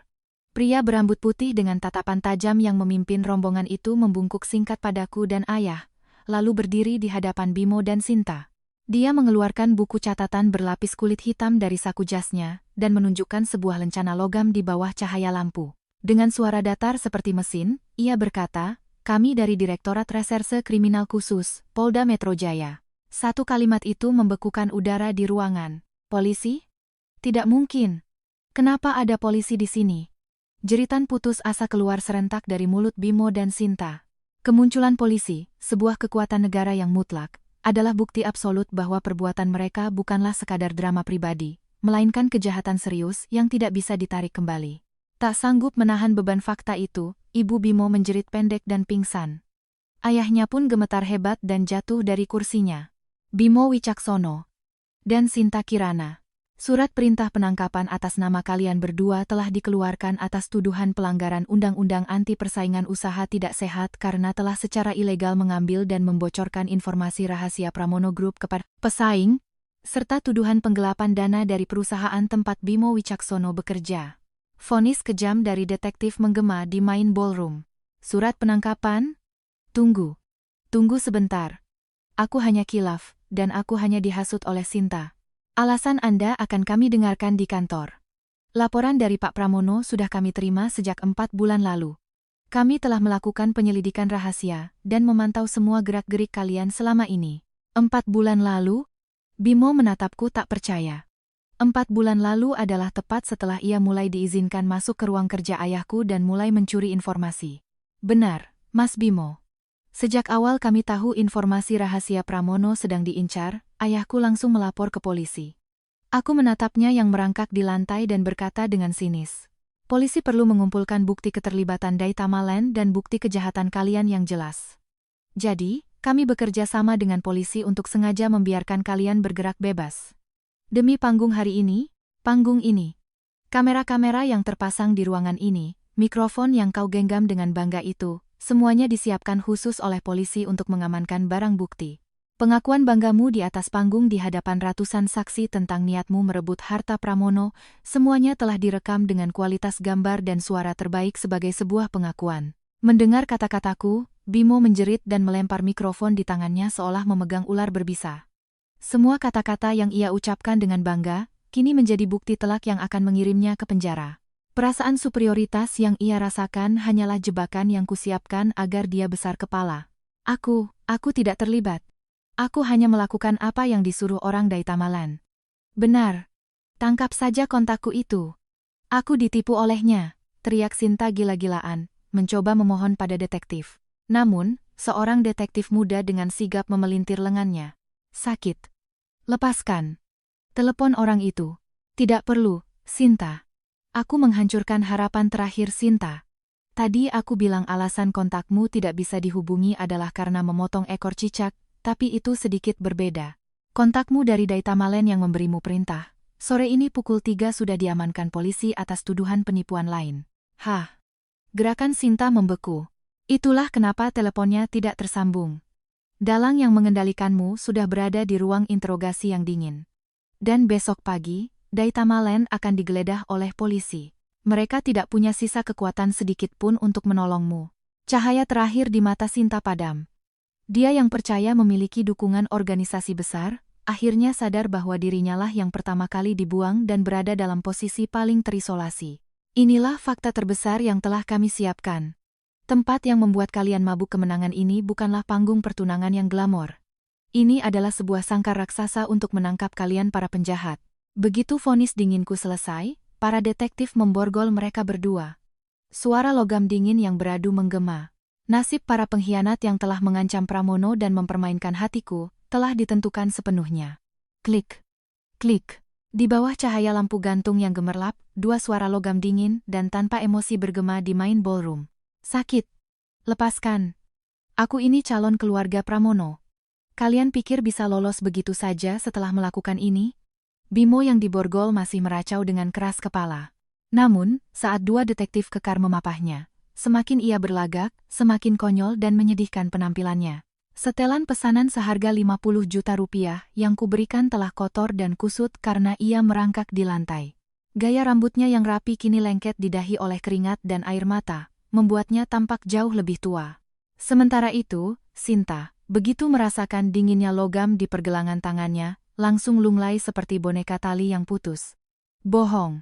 Pria berambut putih dengan tatapan tajam yang memimpin rombongan itu membungkuk singkat padaku dan ayah, lalu berdiri di hadapan Bimo dan Sinta. Dia mengeluarkan buku catatan berlapis kulit hitam dari saku jasnya dan menunjukkan sebuah lencana logam di bawah cahaya lampu. Dengan suara datar seperti mesin, ia berkata, "Kami dari Direktorat Reserse Kriminal Khusus, Polda Metro Jaya." Satu kalimat itu membekukan udara di ruangan. Polisi? Tidak mungkin. Kenapa ada polisi di sini? Jeritan putus asa keluar serentak dari mulut Bimo dan Sinta. Kemunculan polisi, sebuah kekuatan negara yang mutlak, adalah bukti absolut bahwa perbuatan mereka bukanlah sekadar drama pribadi, melainkan kejahatan serius yang tidak bisa ditarik kembali. Tak sanggup menahan beban fakta itu, Ibu Bimo menjerit pendek dan pingsan. Ayahnya pun gemetar hebat dan jatuh dari kursinya. Bimo Wicaksono dan Sinta Kirana. Surat perintah penangkapan atas nama kalian berdua telah dikeluarkan atas tuduhan pelanggaran Undang-Undang Anti Persaingan Usaha Tidak Sehat karena telah secara ilegal mengambil dan membocorkan informasi rahasia Pramono Group kepada pesaing, serta tuduhan penggelapan dana dari perusahaan tempat Bimo Wicaksono bekerja. Vonis kejam dari detektif menggema di main ballroom. Surat penangkapan? Tunggu. Tunggu sebentar. Aku hanya kilaf, dan aku hanya dihasut oleh Sinta. Alasan Anda akan kami dengarkan di kantor. Laporan dari Pak Pramono sudah kami terima sejak 4 bulan lalu. Kami telah melakukan penyelidikan rahasia dan memantau semua gerak-gerik kalian selama ini. 4 bulan lalu? Bimo menatapku tak percaya. 4 bulan lalu adalah tepat setelah ia mulai diizinkan masuk ke ruang kerja ayahku dan mulai mencuri informasi. Benar, Mas Bimo. Sejak awal kami tahu informasi rahasia Pramono sedang diincar, ayahku langsung melapor ke polisi. Aku menatapnya yang merangkak di lantai dan berkata dengan sinis. Polisi perlu mengumpulkan bukti keterlibatan Daitamaland dan bukti kejahatan kalian yang jelas. Jadi, kami bekerja sama dengan polisi untuk sengaja membiarkan kalian bergerak bebas. Demi panggung hari ini, panggung ini. Kamera-kamera yang terpasang di ruangan ini, mikrofon yang kau genggam dengan bangga itu, semuanya disiapkan khusus oleh polisi untuk mengamankan barang bukti. Pengakuan banggamu di atas panggung di hadapan ratusan saksi tentang niatmu merebut harta Pramono, semuanya telah direkam dengan kualitas gambar dan suara terbaik sebagai sebuah pengakuan. Mendengar kata-kataku, Bimo menjerit dan melempar mikrofon di tangannya seolah memegang ular berbisa. Semua kata-kata yang ia ucapkan dengan bangga, kini menjadi bukti telak yang akan mengirimnya ke penjara. Perasaan superioritas yang ia rasakan hanyalah jebakan yang kusiapkan agar dia besar kepala. Aku tidak terlibat. Aku hanya melakukan apa yang disuruh orang Daitamaland. Benar. Tangkap saja kontakku itu. Aku ditipu olehnya, teriak Sinta gila-gilaan, mencoba memohon pada detektif. Namun, seorang detektif muda dengan sigap memelintir lengannya. Sakit. Lepaskan. Telepon orang itu. Tidak perlu, Sinta. Aku menghancurkan harapan terakhir Sinta. Tadi aku bilang alasan kontakmu tidak bisa dihubungi adalah karena memotong ekor cicak, tapi itu sedikit berbeda. Kontakmu dari Daitamaland yang memberimu perintah. Sore ini pukul 3 sudah diamankan polisi atas tuduhan penipuan lain. Hah? Gerakan Sinta membeku. Itulah kenapa teleponnya tidak tersambung. Dalang yang mengendalikanmu sudah berada di ruang interogasi yang dingin. Dan besok pagi, Daitamaland akan digeledah oleh polisi. Mereka tidak punya sisa kekuatan sedikit pun untuk menolongmu. Cahaya terakhir di mata Sinta padam. Dia yang percaya memiliki dukungan organisasi besar, akhirnya sadar bahwa dirinya lah yang pertama kali dibuang dan berada dalam posisi paling terisolasi. Inilah fakta terbesar yang telah kami siapkan. Tempat yang membuat kalian mabuk kemenangan ini bukanlah panggung pertunangan yang glamor. Ini adalah sebuah sangkar raksasa untuk menangkap kalian para penjahat. Begitu vonis dinginku selesai, para detektif memborgol mereka berdua. Suara logam dingin yang beradu menggema. Nasib para pengkhianat yang telah mengancam Pramono dan mempermainkan hatiku, telah ditentukan sepenuhnya. Klik. Klik. Di bawah cahaya lampu gantung yang gemerlap, dua suara logam dingin dan tanpa emosi bergema di main ballroom. Sakit. Lepaskan. Aku ini calon keluarga Pramono. Kalian pikir bisa lolos begitu saja setelah melakukan ini? Bimo yang diborgol masih meracau dengan keras kepala. Namun, saat dua detektif kekar memapahnya, semakin ia berlagak, semakin konyol dan menyedihkan penampilannya. Setelan pesanan seharga 50 juta rupiah yang kuberikan telah kotor dan kusut karena ia merangkak di lantai. Gaya rambutnya yang rapi kini lengket didahi oleh keringat dan air mata, membuatnya tampak jauh lebih tua. Sementara itu, Sinta, begitu merasakan dinginnya logam di pergelangan tangannya, langsung lunglai seperti boneka tali yang putus. Bohong.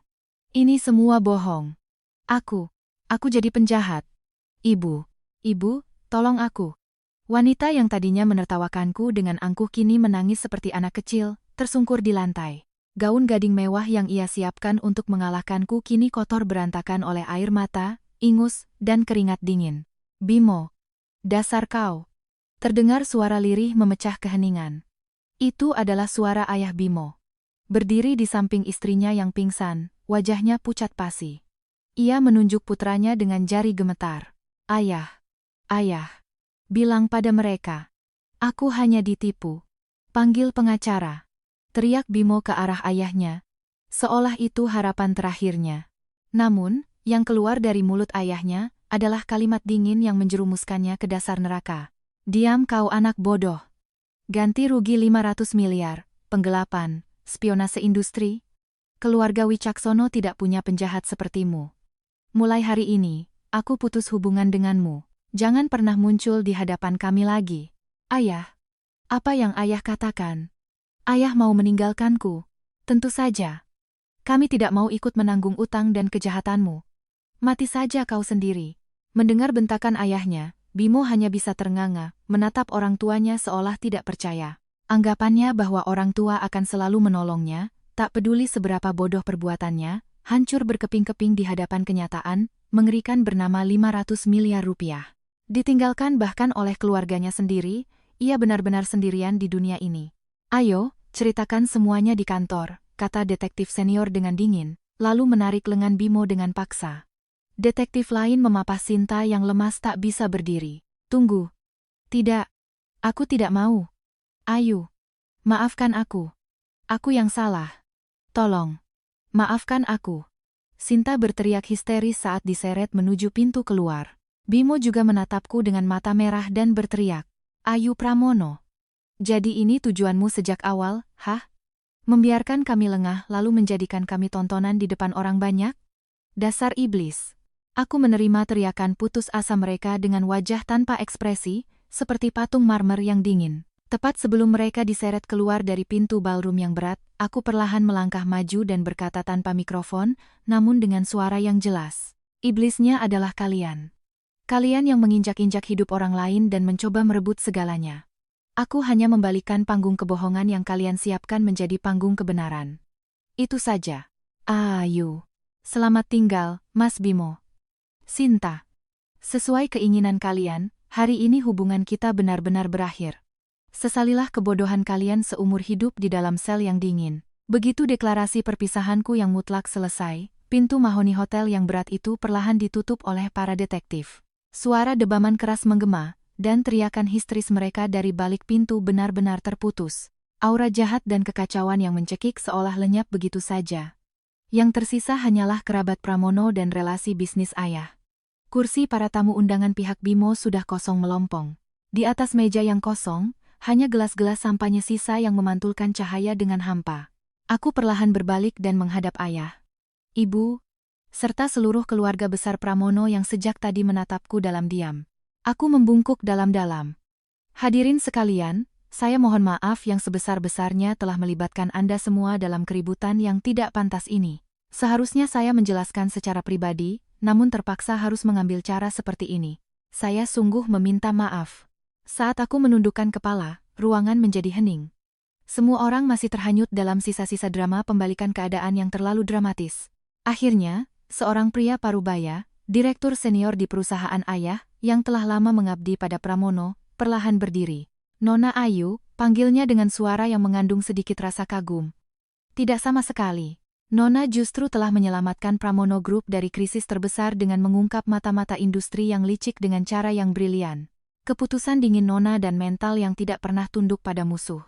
Ini semua bohong. Aku jadi penjahat. Ibu, tolong aku. Wanita yang tadinya menertawakanku dengan angkuh kini menangis seperti anak kecil, tersungkur di lantai. Gaun gading mewah yang ia siapkan untuk mengalahkanku kini kotor berantakan oleh air mata, ingus, dan keringat dingin. Bimo. Dasar kau. Terdengar suara lirih memecah keheningan. Itu adalah suara ayah Bimo. Berdiri di samping istrinya yang pingsan, wajahnya pucat pasi. Ia menunjuk putranya dengan jari gemetar. Ayah. Bilang pada mereka. Aku hanya ditipu. Panggil pengacara. Teriak Bimo ke arah ayahnya. Seolah itu harapan terakhirnya. Namun, yang keluar dari mulut ayahnya adalah kalimat dingin yang menjerumuskannya ke dasar neraka. Diam kau anak bodoh. Ganti rugi 500 miliar, penggelapan, spionase industri. Keluarga Wicaksono tidak punya penjahat sepertimu. Mulai hari ini, aku putus hubungan denganmu. Jangan pernah muncul di hadapan kami lagi. Ayah. Apa yang ayah katakan? Ayah mau meninggalkanku. Tentu saja. Kami tidak mau ikut menanggung utang dan kejahatanmu. Mati saja kau sendiri. Mendengar bentakan ayahnya, Bimo hanya bisa ternganga, menatap orang tuanya seolah tidak percaya. Anggapannya bahwa orang tua akan selalu menolongnya, tak peduli seberapa bodoh perbuatannya, hancur berkeping-keping di hadapan kenyataan, mengerikan bernama 500 miliar rupiah. Ditinggalkan bahkan oleh keluarganya sendiri, ia benar-benar sendirian di dunia ini. Ayo, ceritakan semuanya di kantor, kata detektif senior dengan dingin, lalu menarik lengan Bimo dengan paksa. Detektif lain memapah Sinta yang lemas tak bisa berdiri. Tunggu. Tidak. Aku tidak mau. Ayu. Maafkan aku. Aku yang salah. Tolong. Maafkan aku. Sinta berteriak histeris saat diseret menuju pintu keluar. Bimo juga menatapku dengan mata merah dan berteriak. Ayu Pramono. Jadi ini tujuanmu sejak awal, hah? Membiarkan kami lengah lalu menjadikan kami tontonan di depan orang banyak? Dasar iblis. Aku menerima teriakan putus asa mereka dengan wajah tanpa ekspresi, seperti patung marmer yang dingin. Tepat sebelum mereka diseret keluar dari pintu ballroom yang berat, aku perlahan melangkah maju dan berkata tanpa mikrofon, namun dengan suara yang jelas. Iblisnya adalah kalian. Kalian yang menginjak-injak hidup orang lain dan mencoba merebut segalanya. Aku hanya membalikan panggung kebohongan yang kalian siapkan menjadi panggung kebenaran. Itu saja. Ayu. Selamat tinggal, Mas Bimo. Sinta. Sesuai keinginan kalian, hari ini hubungan kita benar-benar berakhir. Sesalilah kebodohan kalian seumur hidup di dalam sel yang dingin. Begitu deklarasi perpisahanku yang mutlak selesai, pintu mahoni hotel yang berat itu perlahan ditutup oleh para detektif. Suara debaman keras menggema, dan teriakan histeris mereka dari balik pintu benar-benar terputus. Aura jahat dan kekacauan yang mencekik seolah lenyap begitu saja. Yang tersisa hanyalah kerabat Pramono dan relasi bisnis ayah. Kursi para tamu undangan pihak Bimo sudah kosong melompong. Di atas meja yang kosong, hanya gelas-gelas sampahnya sisa yang memantulkan cahaya dengan hampa. Aku perlahan berbalik dan menghadap ayah. Ibu, serta seluruh keluarga besar Pramono yang sejak tadi menatapku dalam diam. Aku membungkuk dalam-dalam. Hadirin sekalian, saya mohon maaf yang sebesar-besarnya telah melibatkan Anda semua dalam keributan yang tidak pantas ini. Seharusnya saya menjelaskan secara pribadi, namun terpaksa harus mengambil cara seperti ini. Saya sungguh meminta maaf. Saat aku menundukkan kepala, ruangan menjadi hening. Semua orang masih terhanyut dalam sisa-sisa drama pembalikan keadaan yang terlalu dramatis. Akhirnya, seorang pria parubaya, direktur senior di perusahaan ayah, yang telah lama mengabdi pada Pramono, perlahan berdiri. Nona Ayu, panggilnya dengan suara yang mengandung sedikit rasa kagum. Tidak sama sekali. Nona justru telah menyelamatkan Pramono Group dari krisis terbesar dengan mengungkap mata-mata industri yang licik dengan cara yang brilian. Keputusan dingin Nona dan mental yang tidak pernah tunduk pada musuh.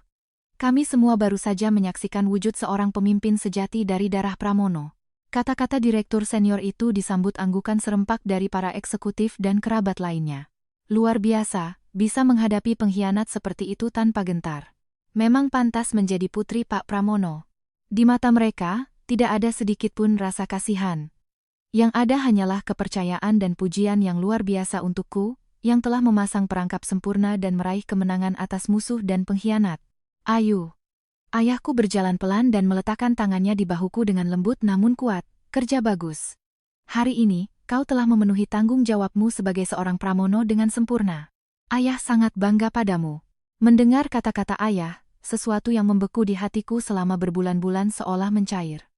Kami semua baru saja menyaksikan wujud seorang pemimpin sejati dari darah Pramono. Kata-kata direktur senior itu disambut anggukan serempak dari para eksekutif dan kerabat lainnya. Luar biasa, bisa menghadapi pengkhianat seperti itu tanpa gentar. Memang pantas menjadi putri Pak Pramono. Di mata mereka, tidak ada sedikit pun rasa kasihan. Yang ada hanyalah kepercayaan dan pujian yang luar biasa untukku, yang telah memasang perangkap sempurna dan meraih kemenangan atas musuh dan pengkhianat. Ayu. Ayahku berjalan pelan dan meletakkan tangannya di bahuku dengan lembut namun kuat. Kerja bagus. Hari ini, kau telah memenuhi tanggung jawabmu sebagai seorang Pramono dengan sempurna. Ayah sangat bangga padamu. Mendengar kata-kata ayah, sesuatu yang membeku di hatiku selama berbulan-bulan seolah mencair.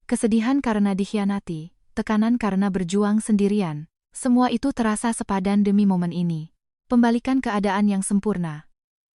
Kesedihan karena dikhianati, tekanan karena berjuang sendirian, semua itu terasa sepadan demi momen ini. Pembalikan keadaan yang sempurna.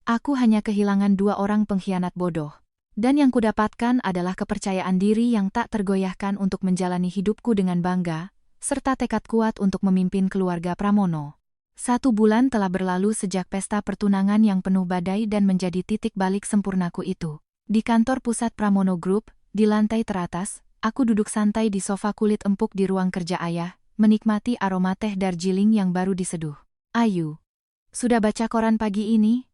Aku hanya kehilangan 2 orang pengkhianat bodoh. Dan yang kudapatkan adalah kepercayaan diri yang tak tergoyahkan untuk menjalani hidupku dengan bangga, serta tekad kuat untuk memimpin keluarga Pramono. 1 bulan telah berlalu sejak pesta pertunangan yang penuh badai dan menjadi titik balik sempurnaku itu. Di kantor pusat Pramono Group, di lantai teratas, aku duduk santai di sofa kulit empuk di ruang kerja ayah, menikmati aroma teh Darjeeling yang baru diseduh. Ayu, sudah baca koran pagi ini?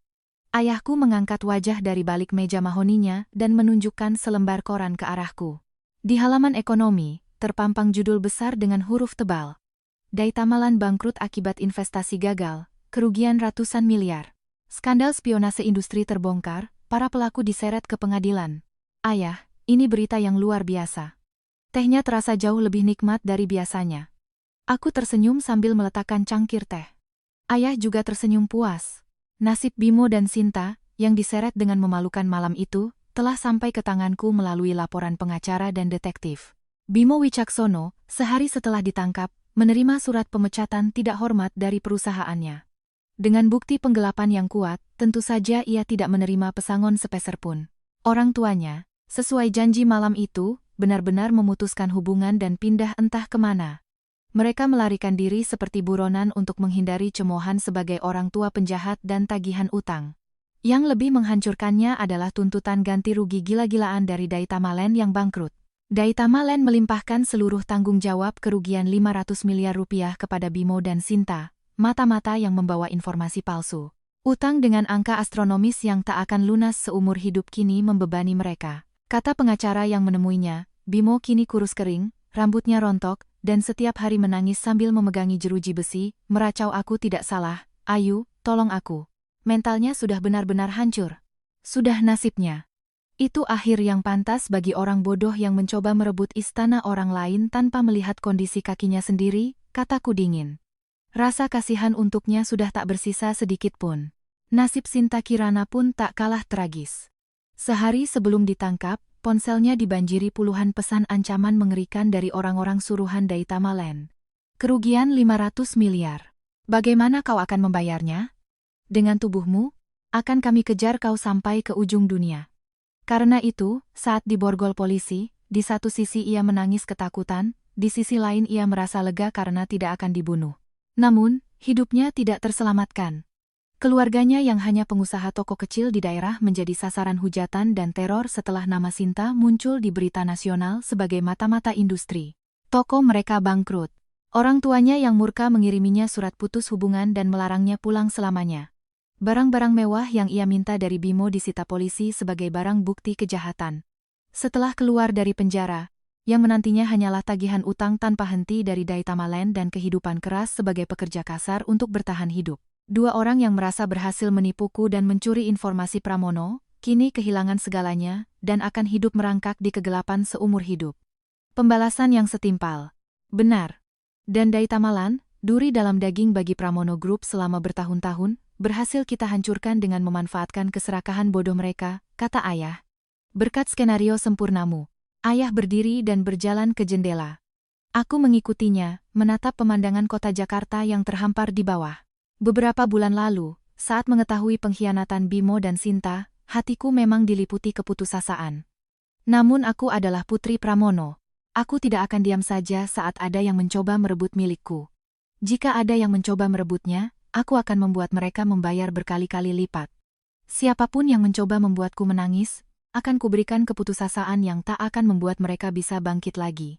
Ayahku mengangkat wajah dari balik meja mahoninya dan menunjukkan selembar koran ke arahku. Di halaman ekonomi, terpampang judul besar dengan huruf tebal. Daitamalan bangkrut akibat investasi gagal, kerugian ratusan miliar. Skandal spionase industri terbongkar, para pelaku diseret ke pengadilan. Ayah, ini berita yang luar biasa. Tehnya terasa jauh lebih nikmat dari biasanya. Aku tersenyum sambil meletakkan cangkir teh. Ayah juga tersenyum puas. Nasib Bimo dan Sinta, yang diseret dengan memalukan malam itu, telah sampai ke tanganku melalui laporan pengacara dan detektif. Bimo Wicaksono, sehari setelah ditangkap, menerima surat pemecatan tidak hormat dari perusahaannya. Dengan bukti penggelapan yang kuat, tentu saja ia tidak menerima pesangon sepeser pun. Orang tuanya, sesuai janji malam itu, benar-benar memutuskan hubungan dan pindah entah kemana. Mereka melarikan diri seperti buronan untuk menghindari cemoohan sebagai orang tua penjahat dan tagihan utang. Yang lebih menghancurkannya adalah tuntutan ganti rugi gila-gilaan dari Daitamaland yang bangkrut. Daitamaland melimpahkan seluruh tanggung jawab kerugian 500 miliar rupiah kepada Bimo dan Sinta, mata-mata yang membawa informasi palsu. Utang dengan angka astronomis yang tak akan lunas seumur hidup kini membebani mereka. Kata pengacara yang menemuinya, Bimo kini kurus kering, rambutnya rontok, dan setiap hari menangis sambil memegangi jeruji besi. Meracau, aku tidak salah, Ayu, tolong aku. Mentalnya sudah benar-benar hancur. Sudah nasibnya. Itu akhir yang pantas bagi orang bodoh yang mencoba merebut istana orang lain tanpa melihat kondisi kakinya sendiri, kataku dingin. Rasa kasihan untuknya sudah tak bersisa sedikit pun. Nasib Sinta Kirana pun tak kalah tragis. Sehari sebelum ditangkap, ponselnya dibanjiri puluhan pesan ancaman mengerikan dari orang-orang suruhan Daitamaland. Kerugian 500 miliar. Bagaimana kau akan membayarnya? Dengan tubuhmu, akan kami kejar kau sampai ke ujung dunia. Karena itu, saat diborgol polisi, di satu sisi ia menangis ketakutan, di sisi lain ia merasa lega karena tidak akan dibunuh. Namun, hidupnya tidak terselamatkan. Keluarganya yang hanya pengusaha toko kecil di daerah menjadi sasaran hujatan dan teror setelah nama Sinta muncul di berita nasional sebagai mata-mata industri. Toko mereka bangkrut. Orang tuanya yang murka mengiriminya surat putus hubungan dan melarangnya pulang selamanya. Barang-barang mewah yang ia minta dari Bimo disita polisi sebagai barang bukti kejahatan. Setelah keluar dari penjara, yang menantinya hanyalah tagihan utang tanpa henti dari Daitamaland dan kehidupan keras sebagai pekerja kasar untuk bertahan hidup. 2 orang yang merasa berhasil menipuku dan mencuri informasi Pramono, kini kehilangan segalanya, dan akan hidup merangkak di kegelapan seumur hidup. Pembalasan yang setimpal. Benar. Dan Daitamaland, duri dalam daging bagi Pramono Group selama bertahun-tahun, berhasil kita hancurkan dengan memanfaatkan keserakahan bodoh mereka, kata ayah. Berkat skenario sempurnamu, ayah berdiri dan berjalan ke jendela. Aku mengikutinya, menatap pemandangan kota Jakarta yang terhampar di bawah. Beberapa bulan lalu, saat mengetahui pengkhianatan Bimo dan Sinta, hatiku memang diliputi keputusasaan. Namun aku adalah Putri Pramono. Aku tidak akan diam saja saat ada yang mencoba merebut milikku. Jika ada yang mencoba merebutnya, aku akan membuat mereka membayar berkali-kali lipat. Siapapun yang mencoba membuatku menangis, akan kuberikan keputusasaan yang tak akan membuat mereka bisa bangkit lagi.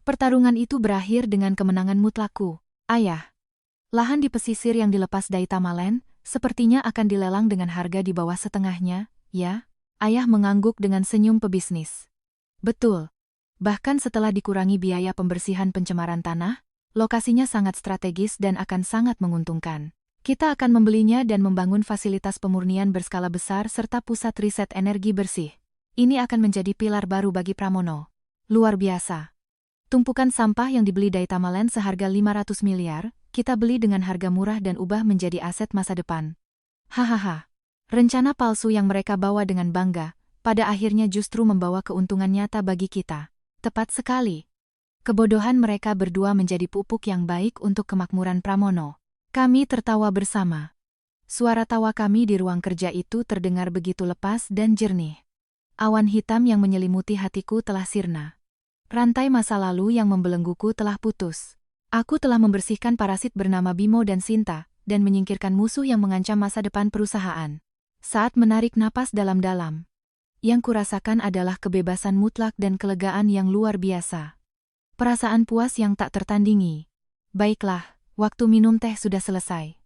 Pertarungan itu berakhir dengan kemenangan mutlakku, Ayah. Lahan di pesisir yang dilepas dari Tamalen, sepertinya akan dilelang dengan harga di bawah setengahnya, ya? Ayah mengangguk dengan senyum pebisnis. Betul. Bahkan setelah dikurangi biaya pembersihan pencemaran tanah, lokasinya sangat strategis dan akan sangat menguntungkan. Kita akan membelinya dan membangun fasilitas pemurnian berskala besar serta pusat riset energi bersih. Ini akan menjadi pilar baru bagi Pramono. Luar biasa. Tumpukan sampah yang dibeli dari Tamalen seharga 500 miliar, kita beli dengan harga murah dan ubah menjadi aset masa depan. Hahaha. Rencana palsu yang mereka bawa dengan bangga, pada akhirnya justru membawa keuntungan nyata bagi kita. Tepat sekali. Kebodohan mereka berdua menjadi pupuk yang baik untuk kemakmuran Pramono. Kami tertawa bersama. Suara tawa kami di ruang kerja itu terdengar begitu lepas dan jernih. Awan hitam yang menyelimuti hatiku telah sirna. Rantai masa lalu yang membelengguku telah putus. Aku telah membersihkan parasit bernama Bimo dan Sinta, dan menyingkirkan musuh yang mengancam masa depan perusahaan. Saat menarik napas dalam-dalam, yang kurasakan adalah kebebasan mutlak dan kelegaan yang luar biasa. Perasaan puas yang tak tertandingi. Baiklah, waktu minum teh sudah selesai.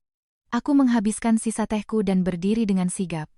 Aku menghabiskan sisa tehku dan berdiri dengan sigap.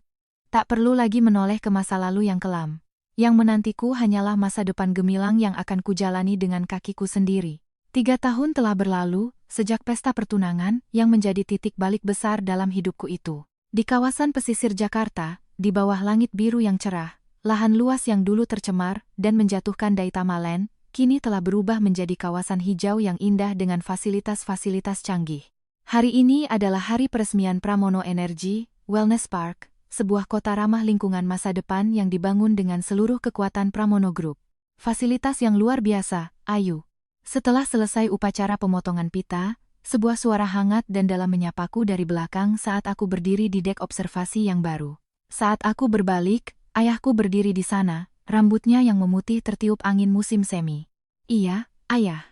Tak perlu lagi menoleh ke masa lalu yang kelam. Yang menantiku hanyalah masa depan gemilang yang akan kujalani dengan kakiku sendiri. 3 tahun telah berlalu, sejak pesta pertunangan yang menjadi titik balik besar dalam hidupku itu. Di kawasan pesisir Jakarta, di bawah langit biru yang cerah, lahan luas yang dulu tercemar dan menjatuhkan dari Tamalen, kini telah berubah menjadi kawasan hijau yang indah dengan fasilitas-fasilitas canggih. Hari ini adalah hari peresmian Pramono Energy Wellness Park, sebuah kota ramah lingkungan masa depan yang dibangun dengan seluruh kekuatan Pramono Group. Fasilitas yang luar biasa, Ayu. Setelah selesai upacara pemotongan pita, sebuah suara hangat dan dalam menyapaku dari belakang saat aku berdiri di dek observasi yang baru. Saat aku berbalik, ayahku berdiri di sana, rambutnya yang memutih tertiup angin musim semi. Iya, Ayah.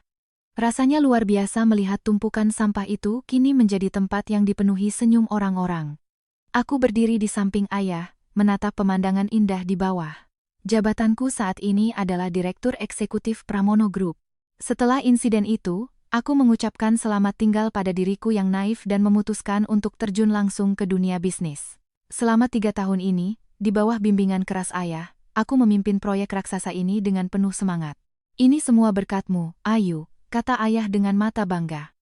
Rasanya luar biasa melihat tumpukan sampah itu kini menjadi tempat yang dipenuhi senyum orang-orang. Aku berdiri di samping ayah, menatap pemandangan indah di bawah. Jabatanku saat ini adalah Direktur Eksekutif Pramono Group. Setelah insiden itu, aku mengucapkan selamat tinggal pada diriku yang naif dan memutuskan untuk terjun langsung ke dunia bisnis. Selama 3 tahun ini, di bawah bimbingan keras ayah, aku memimpin proyek raksasa ini dengan penuh semangat. Ini semua berkatmu, Ayu, kata ayah dengan mata bangga.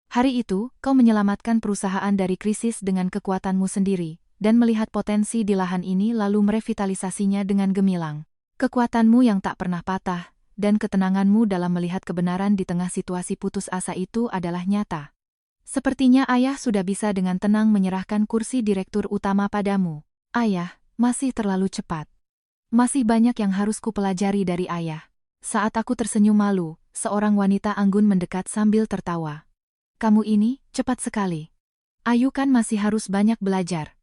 Hari itu, kau menyelamatkan perusahaan dari krisis dengan kekuatanmu sendiri, dan melihat potensi di lahan ini lalu merevitalisasinya dengan gemilang. Kekuatanmu yang tak pernah patah, dan ketenanganmu dalam melihat kebenaran di tengah situasi putus asa itu adalah nyata. Sepertinya ayah sudah bisa dengan tenang menyerahkan kursi direktur utama padamu. Ayah, masih terlalu cepat. Masih banyak yang harus kupelajari dari ayah. Saat aku tersenyum malu, seorang wanita anggun mendekat sambil tertawa. Kamu ini, cepat sekali. Ayu kan masih harus banyak belajar.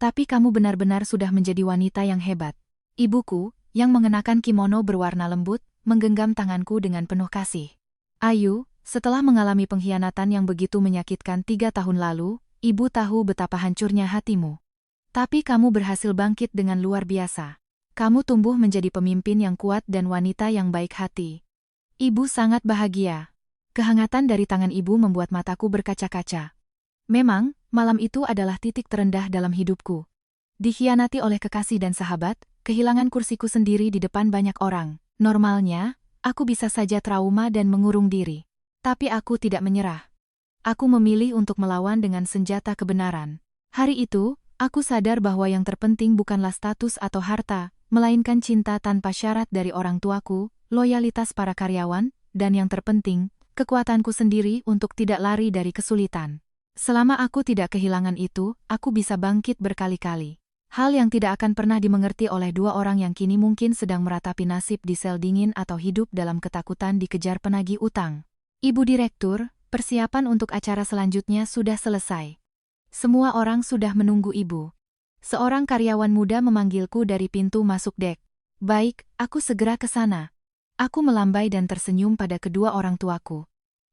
Tapi kamu benar-benar sudah menjadi wanita yang hebat. Ibuku, yang mengenakan kimono berwarna lembut, menggenggam tanganku dengan penuh kasih. Ayu, setelah mengalami pengkhianatan yang begitu menyakitkan 3 tahun lalu, ibu tahu betapa hancurnya hatimu. Tapi kamu berhasil bangkit dengan luar biasa. Kamu tumbuh menjadi pemimpin yang kuat dan wanita yang baik hati. Ibu sangat bahagia. Kehangatan dari tangan ibu membuat mataku berkaca-kaca. Memang, malam itu adalah titik terendah dalam hidupku. Dikhianati oleh kekasih dan sahabat, kehilangan kursiku sendiri di depan banyak orang. Normalnya, aku bisa saja trauma dan mengurung diri. Tapi aku tidak menyerah. Aku memilih untuk melawan dengan senjata kebenaran. Hari itu, aku sadar bahwa yang terpenting bukanlah status atau harta, melainkan cinta tanpa syarat dari orang tuaku, loyalitas para karyawan, dan yang terpenting, kekuatanku sendiri untuk tidak lari dari kesulitan. Selama aku tidak kehilangan itu, aku bisa bangkit berkali-kali. Hal yang tidak akan pernah dimengerti oleh 2 orang yang kini mungkin sedang meratapi nasib di sel dingin atau hidup dalam ketakutan dikejar penagih utang. Ibu Direktur, persiapan untuk acara selanjutnya sudah selesai. Semua orang sudah menunggu ibu. Seorang karyawan muda memanggilku dari pintu masuk dek. Baik, aku segera ke sana. Aku melambai dan tersenyum pada kedua orang tuaku.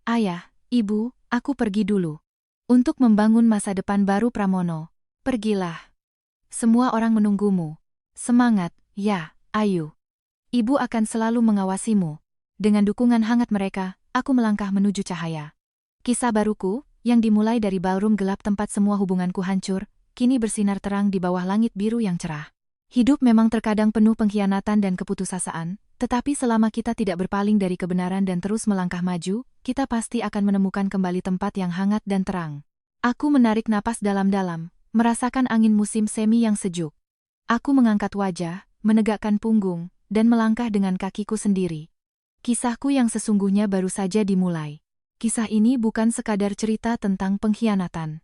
Ayah, ibu, aku pergi dulu. Untuk membangun masa depan baru Pramono. Pergilah. Semua orang menunggumu. Semangat, ya, Ayu. Ibu akan selalu mengawasimu. Dengan dukungan hangat mereka, aku melangkah menuju cahaya. Kisah baruku, yang dimulai dari ballroom gelap tempat semua hubunganku hancur, kini bersinar terang di bawah langit biru yang cerah. Hidup memang terkadang penuh pengkhianatan dan keputusasaan, tetapi selama kita tidak berpaling dari kebenaran dan terus melangkah maju, kita pasti akan menemukan kembali tempat yang hangat dan terang. Aku menarik napas dalam-dalam, merasakan angin musim semi yang sejuk. Aku mengangkat wajah, menegakkan punggung, dan melangkah dengan kakiku sendiri. Kisahku yang sesungguhnya baru saja dimulai. Kisah ini bukan sekadar cerita tentang pengkhianatan.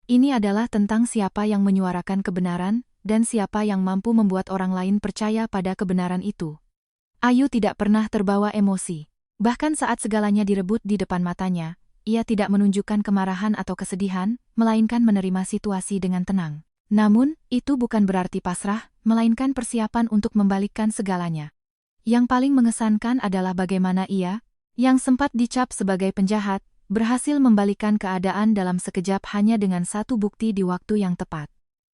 Ini adalah tentang siapa yang menyuarakan kebenaran, dan siapa yang mampu membuat orang lain percaya pada kebenaran itu. Ayu tidak pernah terbawa emosi. Bahkan saat segalanya direbut di depan matanya, ia tidak menunjukkan kemarahan atau kesedihan, melainkan menerima situasi dengan tenang. Namun, itu bukan berarti pasrah, melainkan persiapan untuk membalikkan segalanya. Yang paling mengesankan adalah bagaimana ia, yang sempat dicap sebagai penjahat, berhasil membalikkan keadaan dalam sekejap hanya dengan satu bukti di waktu yang tepat.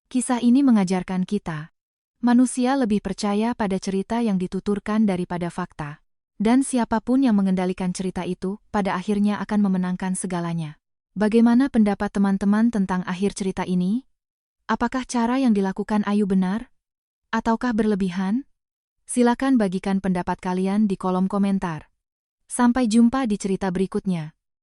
Kisah ini mengajarkan kita, manusia lebih percaya pada cerita yang dituturkan daripada fakta. Dan siapapun yang mengendalikan cerita itu, pada akhirnya akan memenangkan segalanya. Bagaimana pendapat teman-teman tentang akhir cerita ini? Apakah cara yang dilakukan Ayu benar? Ataukah berlebihan? Silakan bagikan pendapat kalian di kolom komentar. Sampai jumpa di cerita berikutnya.